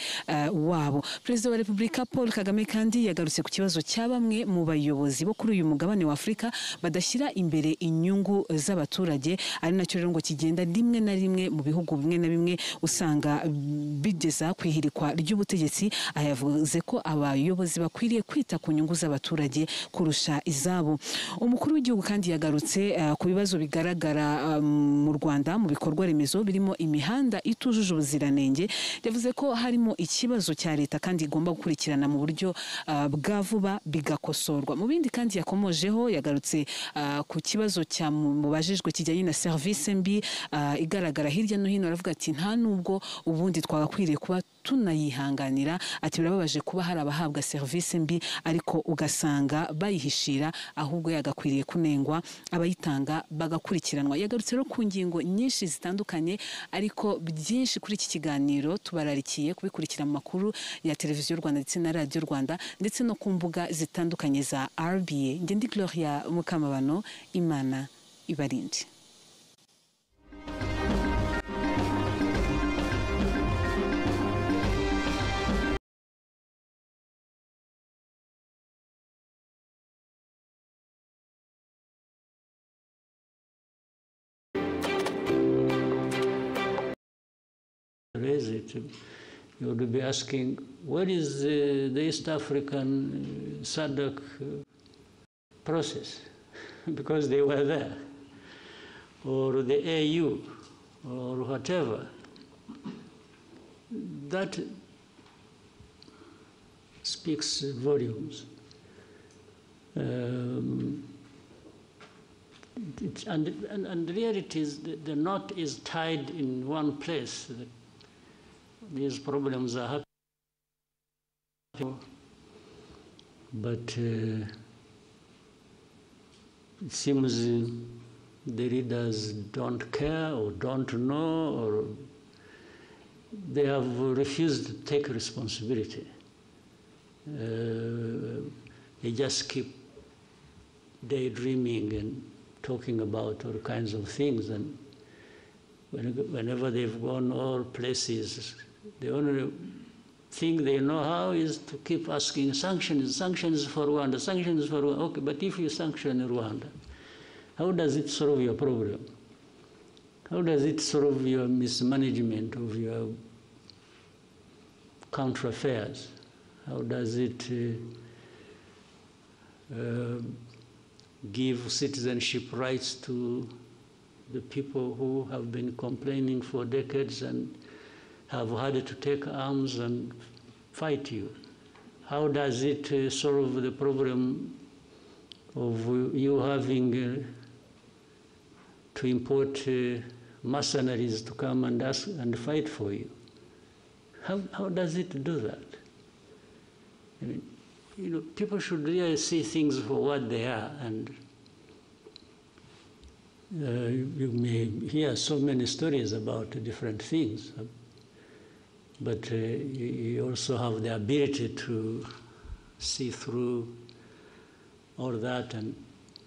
wabo. Perezida wa Repubulika Paul Kagame kandi yagarutse ku kibazo cya bamwe mu bayobozi bo kuri uyu mugabane wa Afurika badashyira imbere inyungu z'abaturage, ari nacyo rero ngo kigenda rimwe na rimwe mu bihugu bimwe na bimwe usanga bigeza ku ihirikwa ry'ubutegetsi. Ayavuze ko abayobozi bakwiriye kwita ku nyungu z'abaturage kurusha izabo. Umukuru w'igihugu kandi yagarutse ku bibazo bigaragara mu Rwanda mu bikorwa remezo birimo imihanda itujuje ubuziranenge. Yavuze ko harimo ikibazo cya leta kandi igomba gukurikirana mu buryo bwa vuba bigakosorwa. Mu bindi kandi yakomojeho yagarutse ku kibazo cyamubajijwe kijyanye na serivisi mbi igaragara hirya no hino. Aravuga ati nta nubwo ubundi twagakwiriye kuba tunayihanganira. Ati birababaje kuba hari abahabwa serivisi mbi ariko ugasanga bayihishira, ahubwo yagakwiriye kunengwa, abayitanga bagakurikiranwa. Yagarutse rero ku ngingo nyinshi zitandukanye, ariko byinshi kuri iki kiganiro tubararikiye kubikurikira mu makuru ya televiziyo Rwanda ndetse na radio Rwanda ndetse no ku mbuga zitandukanye za RBA. Ndi Gloria Mukamabano, Imana ibarinde. Raise it, you would be asking, where is the East African SADC process? Because they were there, or the AU, or whatever. That speaks volumes. And the reality is the knot is tied in one place. These problems are happening, but it seems the leaders don't care or don't know, or they have refused to take responsibility. They just keep daydreaming and talking about all kinds of things, and whenever they've gone all places, the only thing they know how is to keep asking sanctions, sanctions for Rwanda, sanctions for Rwanda. Okay, but if you sanction Rwanda, how does it solve your problem? How does it solve your mismanagement of your country affairs? How does it give citizenship rights to the people who have been complaining for decades and have had to take arms and fight you? How does it solve the problem of you having to import mercenaries to come and ask and fight for you? How does it do that? I mean, people should really see things for what they are, and you may hear so many stories about different things, but you also have the ability to see through all that and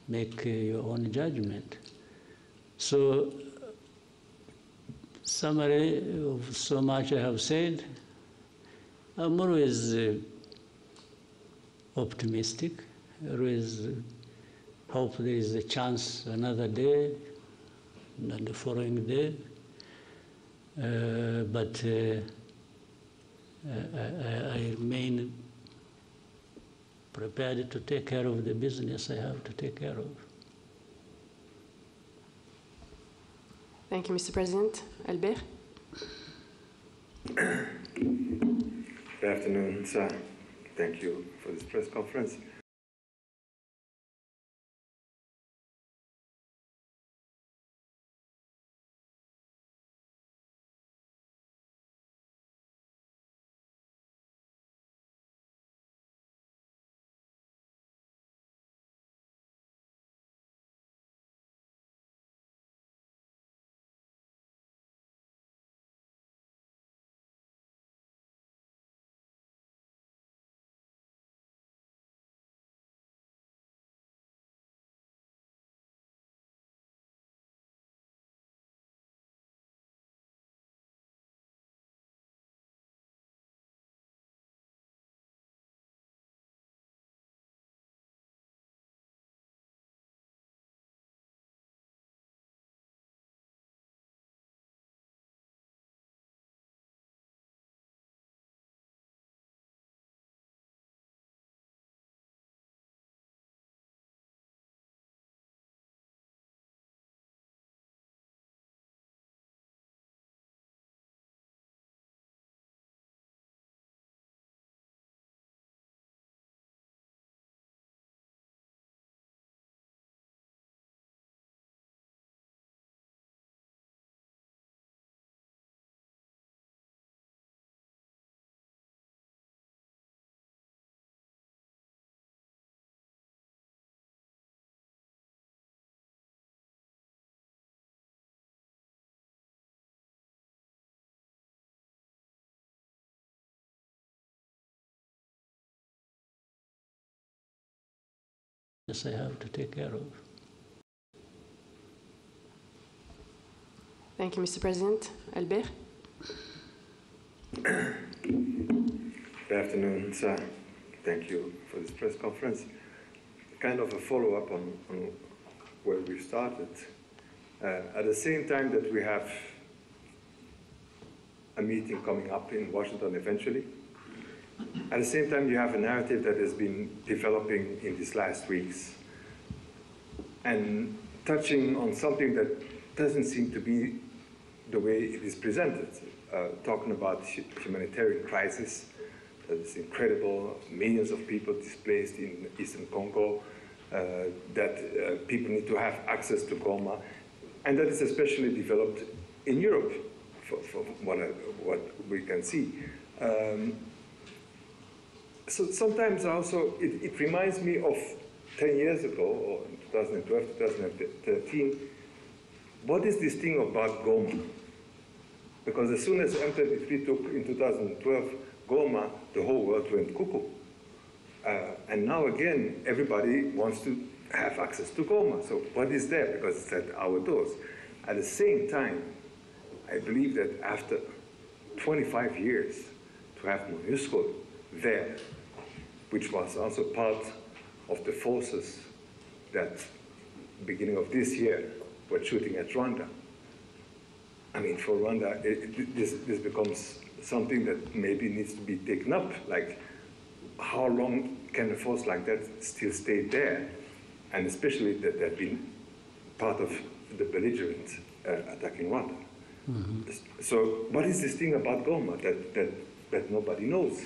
make your own judgment. So, summary of so much I have said, I'm always optimistic, always hope there is a chance another day and the following day, but I remain prepared to take care of the business I have to take care of. Thank you, Mr. President. Albert? Good afternoon, sir. Thank you for this press conference. I have to take care of. Thank you, Mr. President. Albert? Good afternoon, sir. Thank you for this press conference. Kind of a follow-up on where we started. At the same time that we have a meeting coming up in Washington eventually, at the same time you have a narrative that has been developing in these last weeks and touching on something that doesn't seem to be the way it is presented, talking about humanitarian crisis that is incredible, millions of people displaced in Eastern Congo, that people need to have access to Goma, and that is especially developed in Europe, for what we can see. So sometimes also it reminds me of 10 years ago, or in 2012, 2013, what is this thing about Goma? Because as soon as M23 took in 2012 Goma, the whole world went cuckoo. And now again, everybody wants to have access to Goma. So what is there? Because it's at our doors. At the same time, I believe that after 25 years, to have MONUSCO there, which was also part of the forces that, beginning of this year, were shooting at Rwanda. I mean, for Rwanda, this becomes something that maybe needs to be taken up. Like, how long can a force like that still stay there? And especially that they've been part of the belligerent attacking Rwanda. Mm-hmm. So what is this thing about Goma that nobody knows?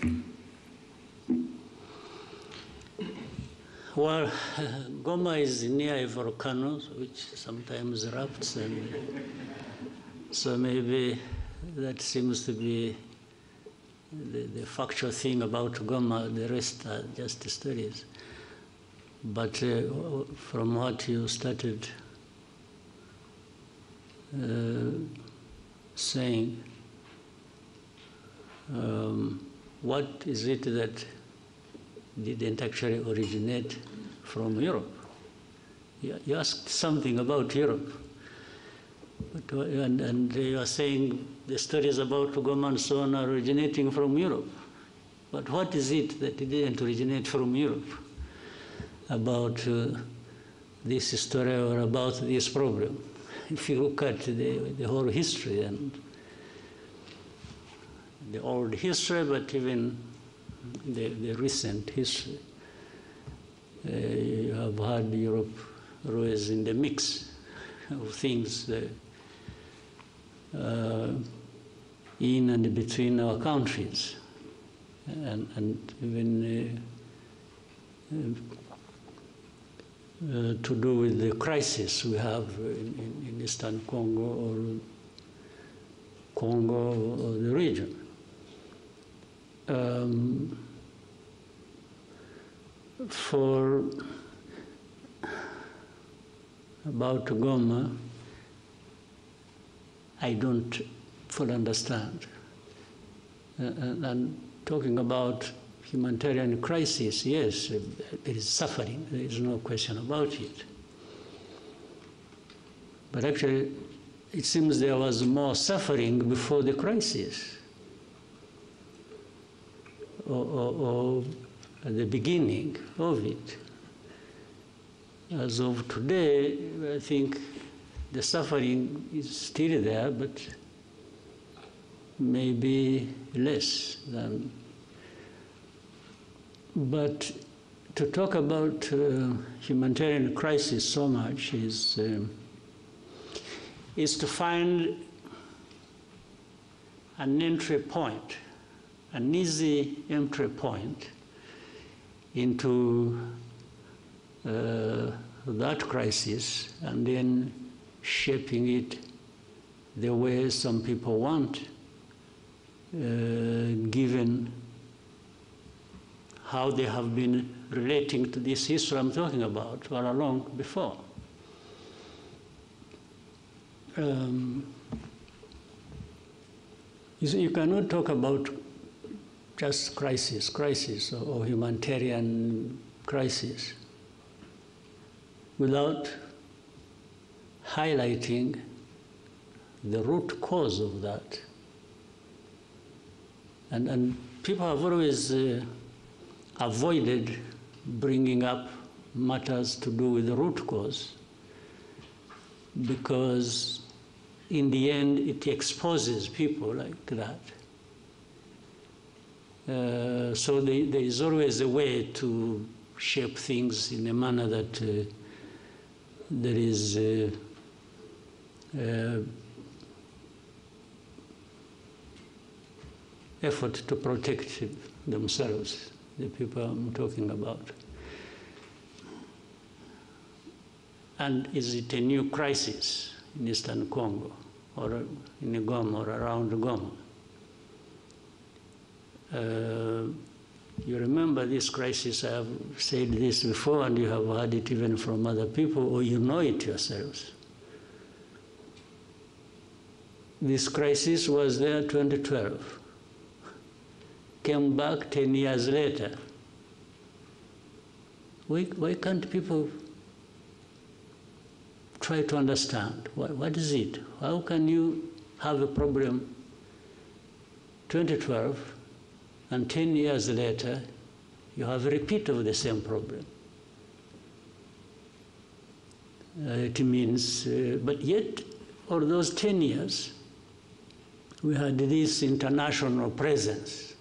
Well, Goma is near a volcano, which sometimes erupts, and so maybe that seems to be the factual thing about Goma. The rest are just stories. But from what you started saying, what is it that didn't actually originate from Europe? You asked something about Europe, but, and you are saying the stories about Goma and so on are originating from Europe. But what is it that didn't originate from Europe about this story or about this problem? If you look at the whole history and the old history, but even the recent history, you have had Europe always in the mix of things in and between our countries, and even to do with the crisis we have in Eastern Congo or the region. For about Goma, I don't fully understand. And talking about humanitarian crisis, yes, there is suffering, there is no question about it. But actually, it seems there was more suffering before the crisis, or at the beginning of it. As of today, I think the suffering is still there, but maybe less than. But to talk about humanitarian crisis so much is to find an entry point, an easy entry point into that crisis, and then shaping it the way some people want, given how they have been relating to this history I'm talking about all along before. You cannot talk about just crisis or humanitarian crisis without highlighting the root cause of that. And people have always avoided bringing up matters to do with the root cause, because in the end it exposes people like that. So there is always a way to shape things in a manner that there is effort to protect themselves, the people I'm talking about. And is it a new crisis in Eastern Congo or in Goma or around Goma? You remember this crisis, I have said this before, and you have heard it even from other people, or you know it yourselves. This crisis was there in 2012, came back 10 years later. Why can't people try to understand? What is it? How can you have a problem 2012 and 10 years later you have a repeat of the same problem? It means, but yet for those 10 years we had this international presence,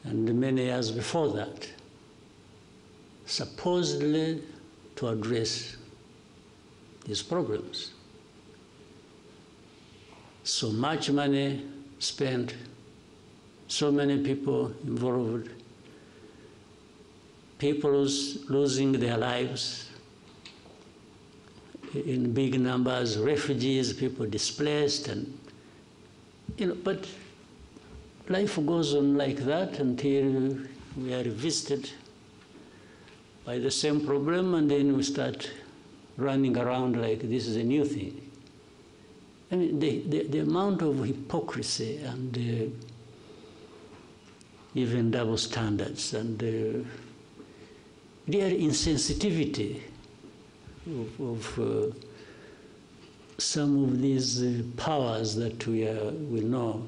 and many years before that, supposedly to address these problems. So much money spent, so many people involved, people losing their lives in big numbers, refugees, people displaced, and but life goes on like that until we are visited by the same problem, and then we start running around like this is a new thing. I mean, the amount of hypocrisy and even double standards and real insensitivity of some of these powers that we know,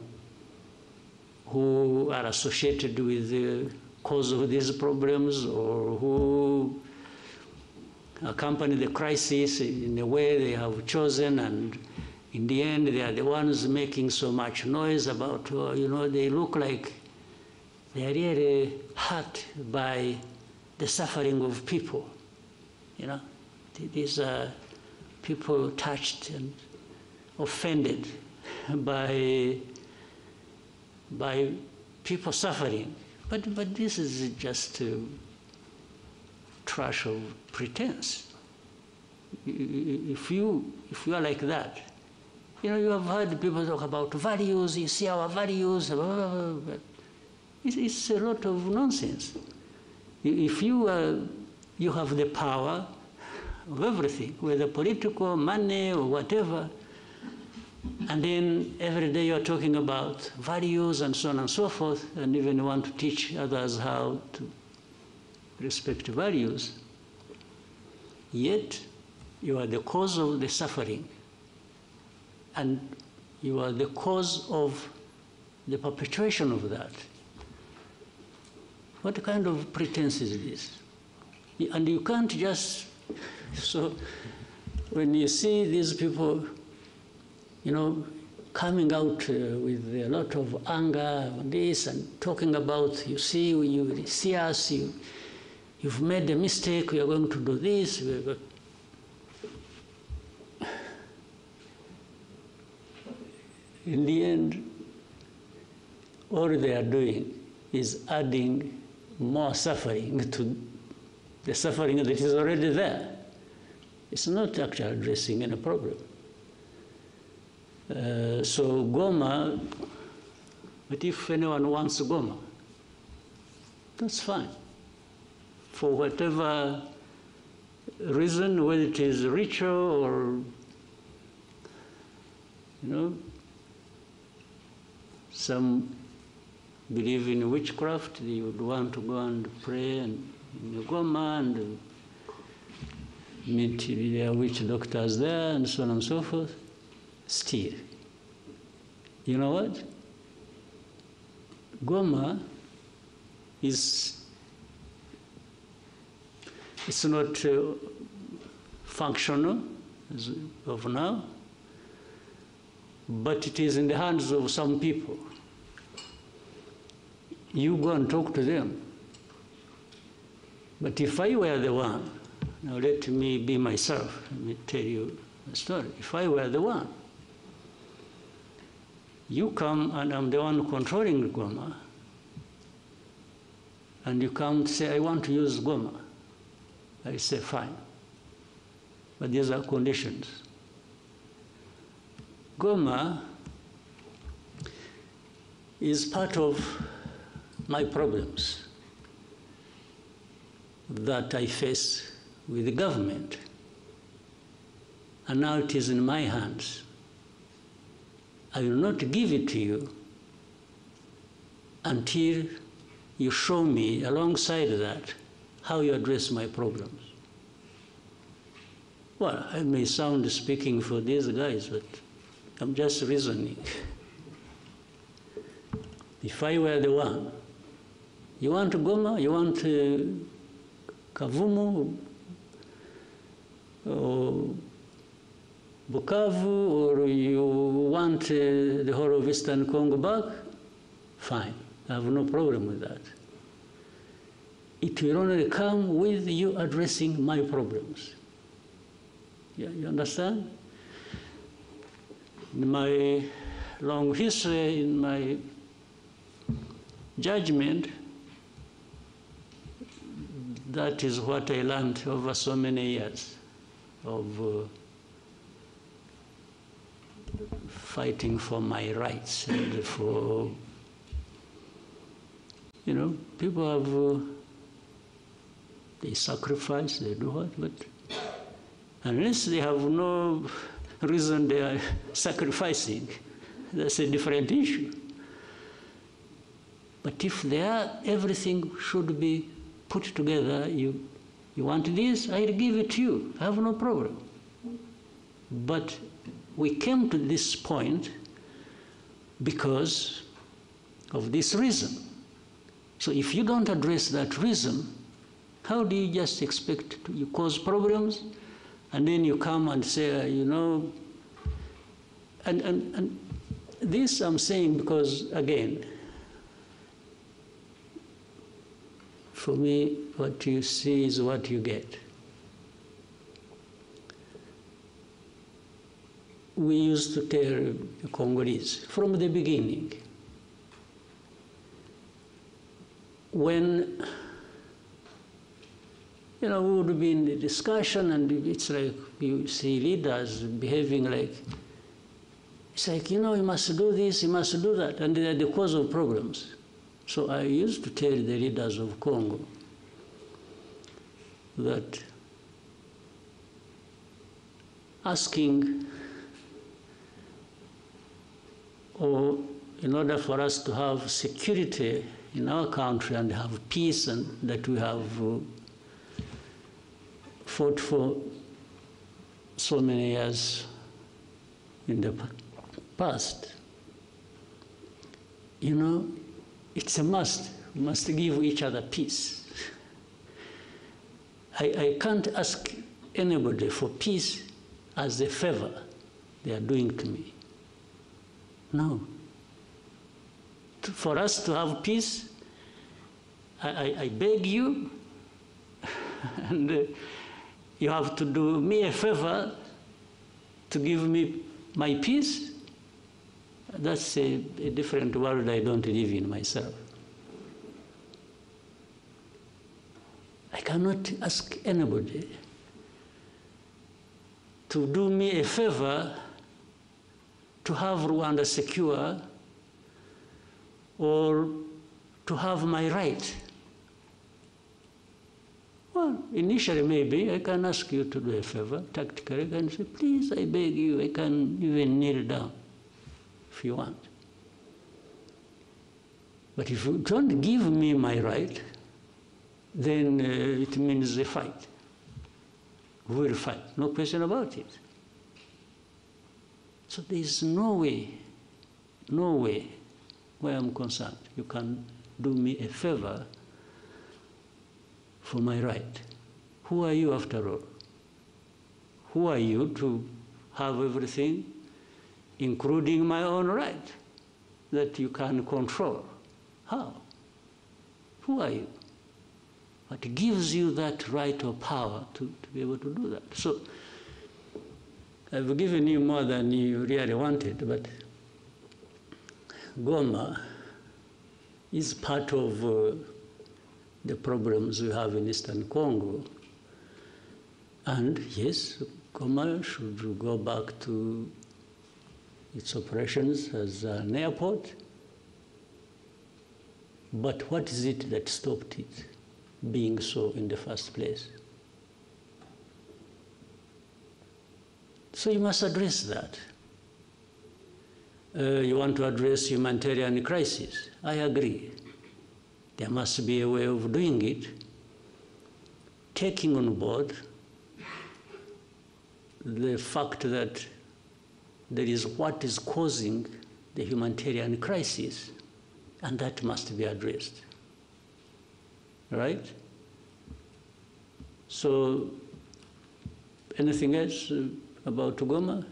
who are associated with the cause of these problems, or who accompany the crisis in a way they have chosen, and in the end they are the ones making so much noise about, they look like they are really hurt by the suffering of people. These are people touched and offended by people suffering. But this is just trash of pretense. If you are like that, you have heard people talk about values, you see our values, blah, blah, blah, blah. It's a lot of nonsense. If you have the power of everything, whether political, money, or whatever, and then every day you're talking about values and so on and so forth, and even want to teach others how to respect values, yet you are the cause of the suffering, and you are the cause of the perpetuation of that. What kind of pretense is this? And you can't just, so when you see these people, coming out with a lot of anger on this and talking about, you see us, you've made a mistake, we are going to do this. In the end, all they are doing is adding more suffering to the suffering that is already there. It's not actually addressing any problem. So Goma, but if anyone wants Goma, that's fine. For whatever reason, whether it is ritual or, some believe in witchcraft, they would want to go and pray in Goma and meet there are witch doctors there, and so on and so forth. Still, you know what? Goma is, it's not functional as of now, but it is in the hands of some people. You go and talk to them. But if I were the one, now let me be myself, let me tell you a story. If I were the one, you come and I'm the one controlling Goma, and you come to say, I want to use Goma. I say, fine. But these are conditions. Goma is part of my problems that I face with the government. And now it is in my hands. I will not give it to you until you show me, alongside that, how you address my problems. Well, I may sound speaking for these guys, but I'm just reasoning. If I were the one, you want Goma, you want Kavumu, or Bukavu, or you want the whole of Eastern Congo back, fine. I have no problem with that. It will only come with you addressing my problems. Yeah, you understand? In my long history, in my judgment, that is what I learned over so many years of fighting for my rights and for, you know, people have, they sacrifice, they do what, but unless they have no reason they are sacrificing, that's a different issue. But if they are, everything should be put together. You want this, I'll give it to you. I have no problem. But we came to this point because of this reason. So if you don't address that reason, how do you just expect to you cause problems? And then you come and say, you know, and this I'm saying because, again, for me, what you see is what you get. We used to tell the Congolese from the beginning, when, you know, we would be in the discussion and it's like you see leaders behaving like, it's like, you know, you must do this, you must do that, and they are the cause of problems. So I used to tell the leaders of Congo that asking, or in order for us to have security in our country and have peace, and that we have fought for so many years in the past, you know, it's a must. We must give each other peace. I can't ask anybody for peace as a favor they are doing to me. No. For us to have peace, I beg you, and you have to do me a favor to give me my peace. That's a different world I don't live in myself. I cannot ask anybody to do me a favor to have Rwanda secure or to have my right. Well, initially maybe I can ask you to do a favor, tactically. I can say, please, I beg you, I can even kneel down if you want. But if you don't give me my right, then it means a fight. we will fight, no question about it. So there is no way, where I'm concerned, you can do me a favor for my right. Who are you after all? Who are you to have everything, including my own right, that you can control? How? Who are you? What gives you that right or power to be able to do that? So I've given you more than you really wanted, but Goma is part of the problems we have in Eastern Congo. And yes, Goma should go back to its operations as an airport. But what is it that stopped it being so in the first place? So you must address that. You want to address humanitarian crisis. I agree. There must be a way of doing it, taking on board the fact that there is what is causing the humanitarian crisis, and that must be addressed. Right? So, anything else about Goma?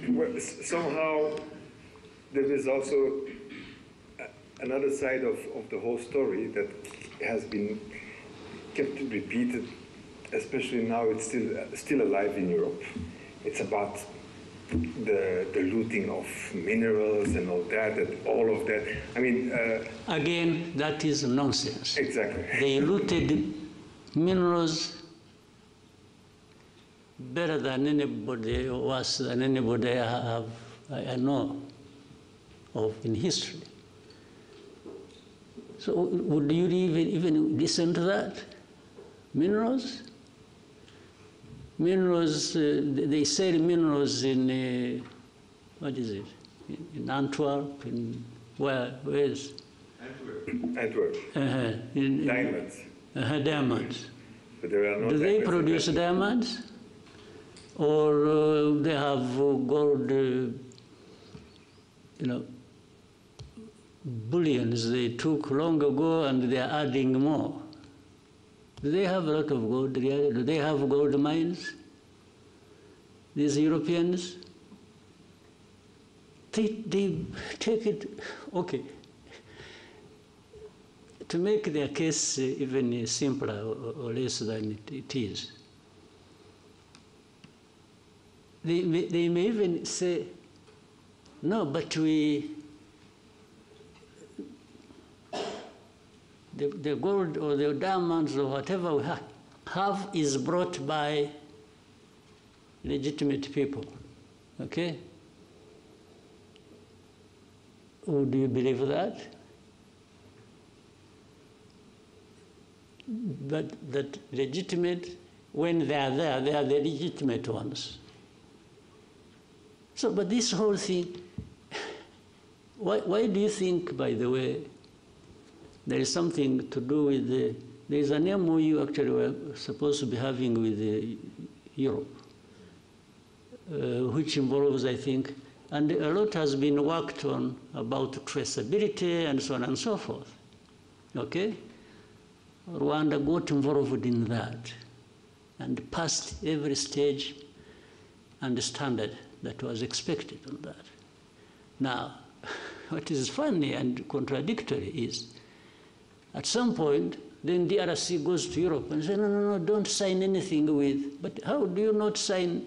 Well, somehow there is also another side of the whole story that has been kept repeated, especially now it's still alive in Europe. It's about the looting of minerals and all that, and all of that. I mean... Again, that is nonsense. Exactly. They looted minerals better than anybody, worse than anybody I know of in history. So would you even listen to that? Minerals? Minerals, they sell minerals in, what is it? In Antwerp, in where is? Antwerp. Diamonds. Diamonds. But there are no Do they produce diamonds? Or they have gold, bullions they took long ago and they are adding more. Do they have a lot of gold? Do they have gold mines? These Europeans? They take it, okay. To make their case even simpler or less than it is, they may even say, no, but the gold or the diamonds or whatever we have is brought by legitimate people, okay? Would you believe that? But that legitimate, when they are there, they are the legitimate ones. So, but this whole thing, why do you think, by the way, there is something to do with there is an MOU actually we're supposed to be having with Europe, which involves, I think, and a lot has been worked on about traceability and so on and so forth, okay? Rwanda got involved in that and passed every stage and standard that was expected on that. Now, what is funny and contradictory is, at some point, then DRC goes to Europe and says, no, don't sign anything with, but how do you not sign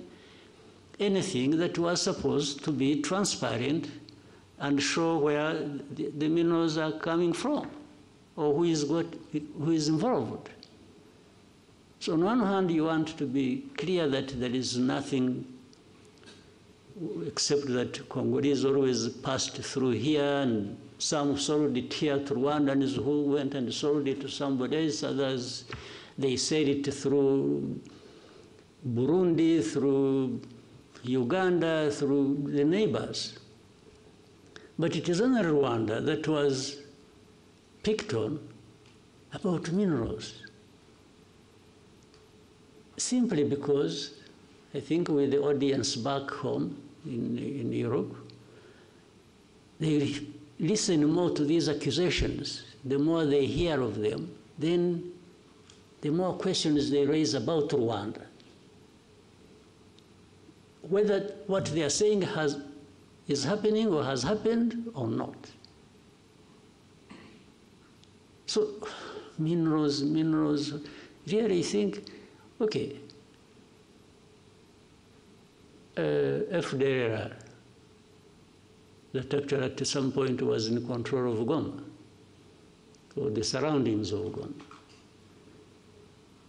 anything that was supposed to be transparent and show where the minerals are coming from, or who is involved? So on one hand, you want to be clear that there is nothing except that Congolese always passed through here, and some sold it here to Rwandans who went and sold it to somebody else. Others, they sell it through Burundi, through Uganda, through the neighbors. But it is only Rwanda that was picked on about minerals. simply because I think with the audience back home in Europe, they listen more to these accusations. The more they hear of them, then the more questions they raise about Rwanda. Whether what they are saying is happening or has happened or not. So minerals, really think, okay, FDLR, that actually at some point was in control of Goma, or the surroundings of Goma.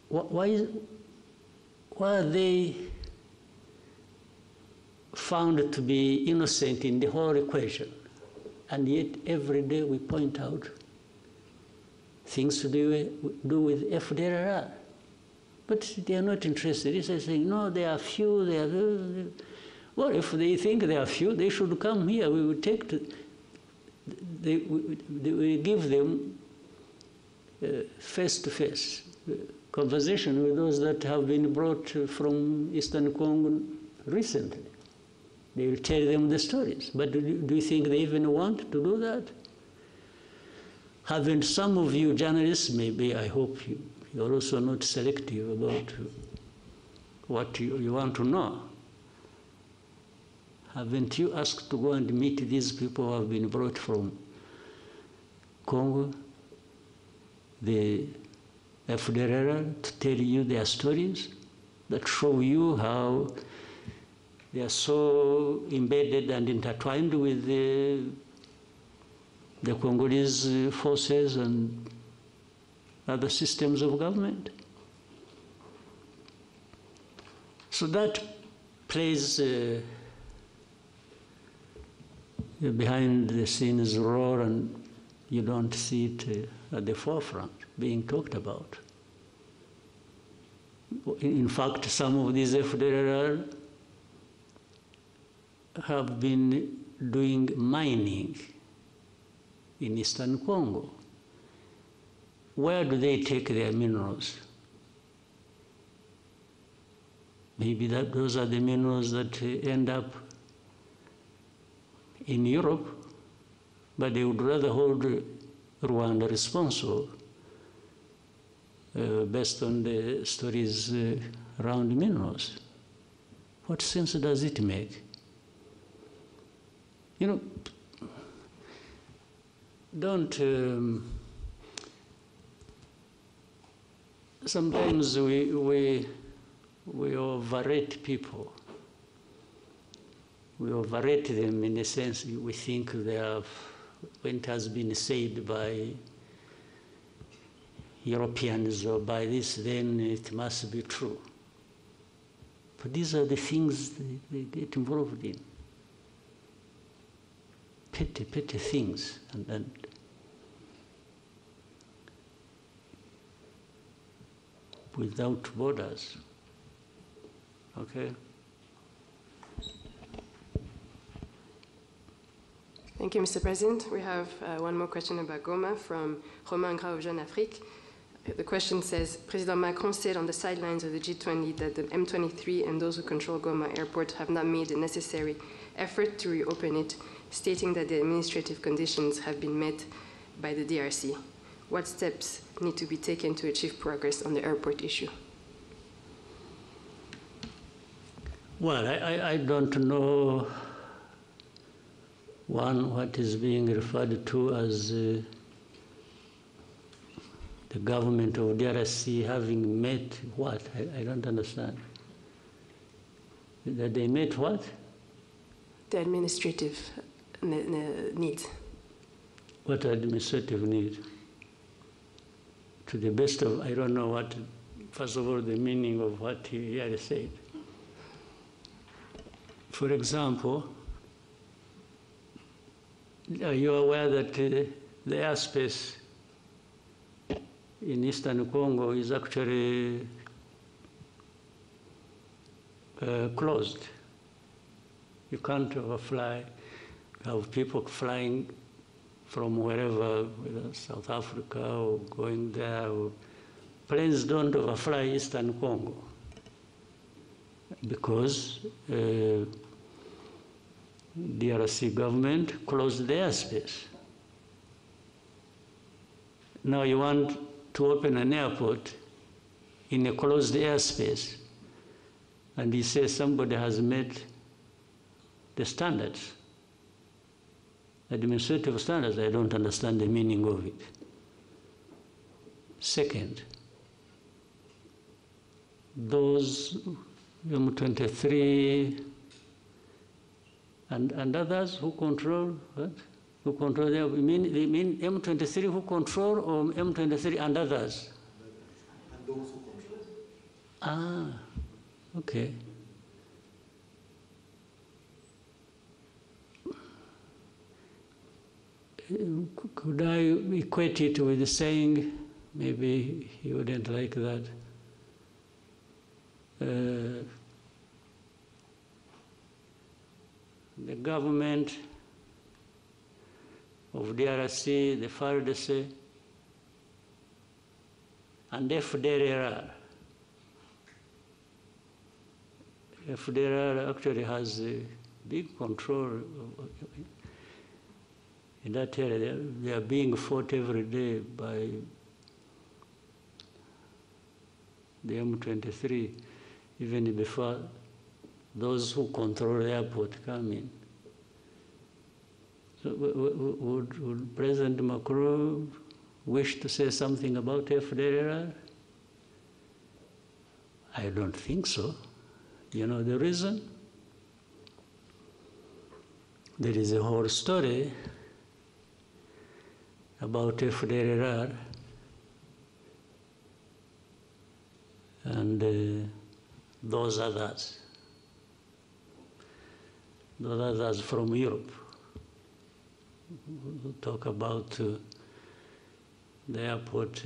Why are they found to be innocent in the whole equation? And yet every day we point out things to do with FDLR. But they are not interested. They are saying, no, they are few, they are... Well, if they think they are few, they should come here. We will take we give them face-to-face conversation with those that have been brought from Eastern Congo recently. They will tell them the stories. But do you think they even want to do that? Haven't some of you journalists, maybe, I hope you're also not selective about what you want to know. Haven't you asked to go and meet these people who have been brought from Congo, the FDLR, to tell you their stories that show you how they are so embedded and intertwined with the Congolese forces and other systems of government? So that plays behind the scenes role, and you don't see it at the forefront being talked about. In fact, some of these FDLR have been doing mining in Eastern Congo. Where do they take their minerals? Maybe those are the minerals that end up in Europe, but they would rather hold Rwanda responsible based on the stories around minerals. What sense does it make? You know, don't... sometimes we overrate people. We overrate them in a sense. We think they have, when it has been said by Europeans or by this, then it must be true. But these are the things they get involved in. Petty things. And without borders. Okay? Thank you, Mr. President. We have one more question about Goma from Romain Gras of Jeune Afrique. The question says, President Macron said on the sidelines of the G20 that the M23 and those who control Goma airport have not made the necessary effort to reopen it, stating that the administrative conditions have been met by the DRC. What steps need to be taken to achieve progress on the airport issue? Well, I don't know, what is being referred to as the government of DRC having met what? I don't understand. That they met what? The administrative needs. What administrative need? To the best of, I don't know what, first of all, the meaning of what he had said. For example, are you aware that the airspace in Eastern Congo is actually closed? You can't overfly. You have people flying from wherever, whether South Africa or going there. Planes don't overfly Eastern Congo. because DRC government closed the airspace. Now you want to open an airport in a closed airspace, and you say somebody has met the standards, administrative standards. I don't understand the meaning of it. Second, those M23 and others who control what? Who control them? You mean M23 who control, or M23 and others? And those who control. Ah, okay. Could I equate it with saying, maybe you wouldn't like that, the government of DRC, the FARDC, and FDLR. FDLR actually has a big control in that area. They are being fought every day by the M23, even before those who control the airport come in. So would President Macron wish to say something about FDLR? I don't think so. You know the reason? There is a whole story about FDLR and those others from Europe who talk about the airport,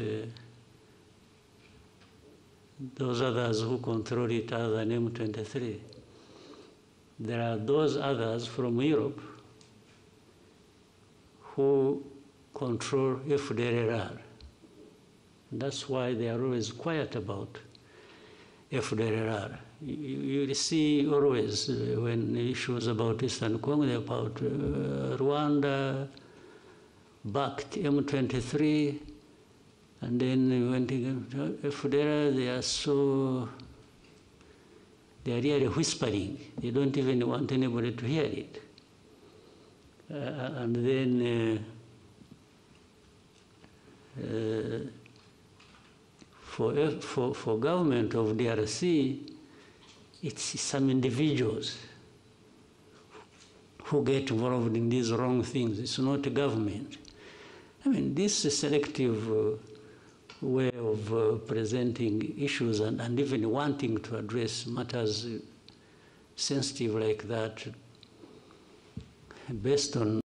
those others who control it other than M23. There are those others from Europe who control FDLR. That's why they are always quiet about FDLR. You see always when issues about Eastern Congo, about Rwanda backed M23, and then when FDLR, they are really whispering. They don't even want anybody to hear it. And then for government of DRC, it's some individuals who get involved in these wrong things. It's not a government. I mean, this selective way of presenting issues and even wanting to address matters sensitive like that, based on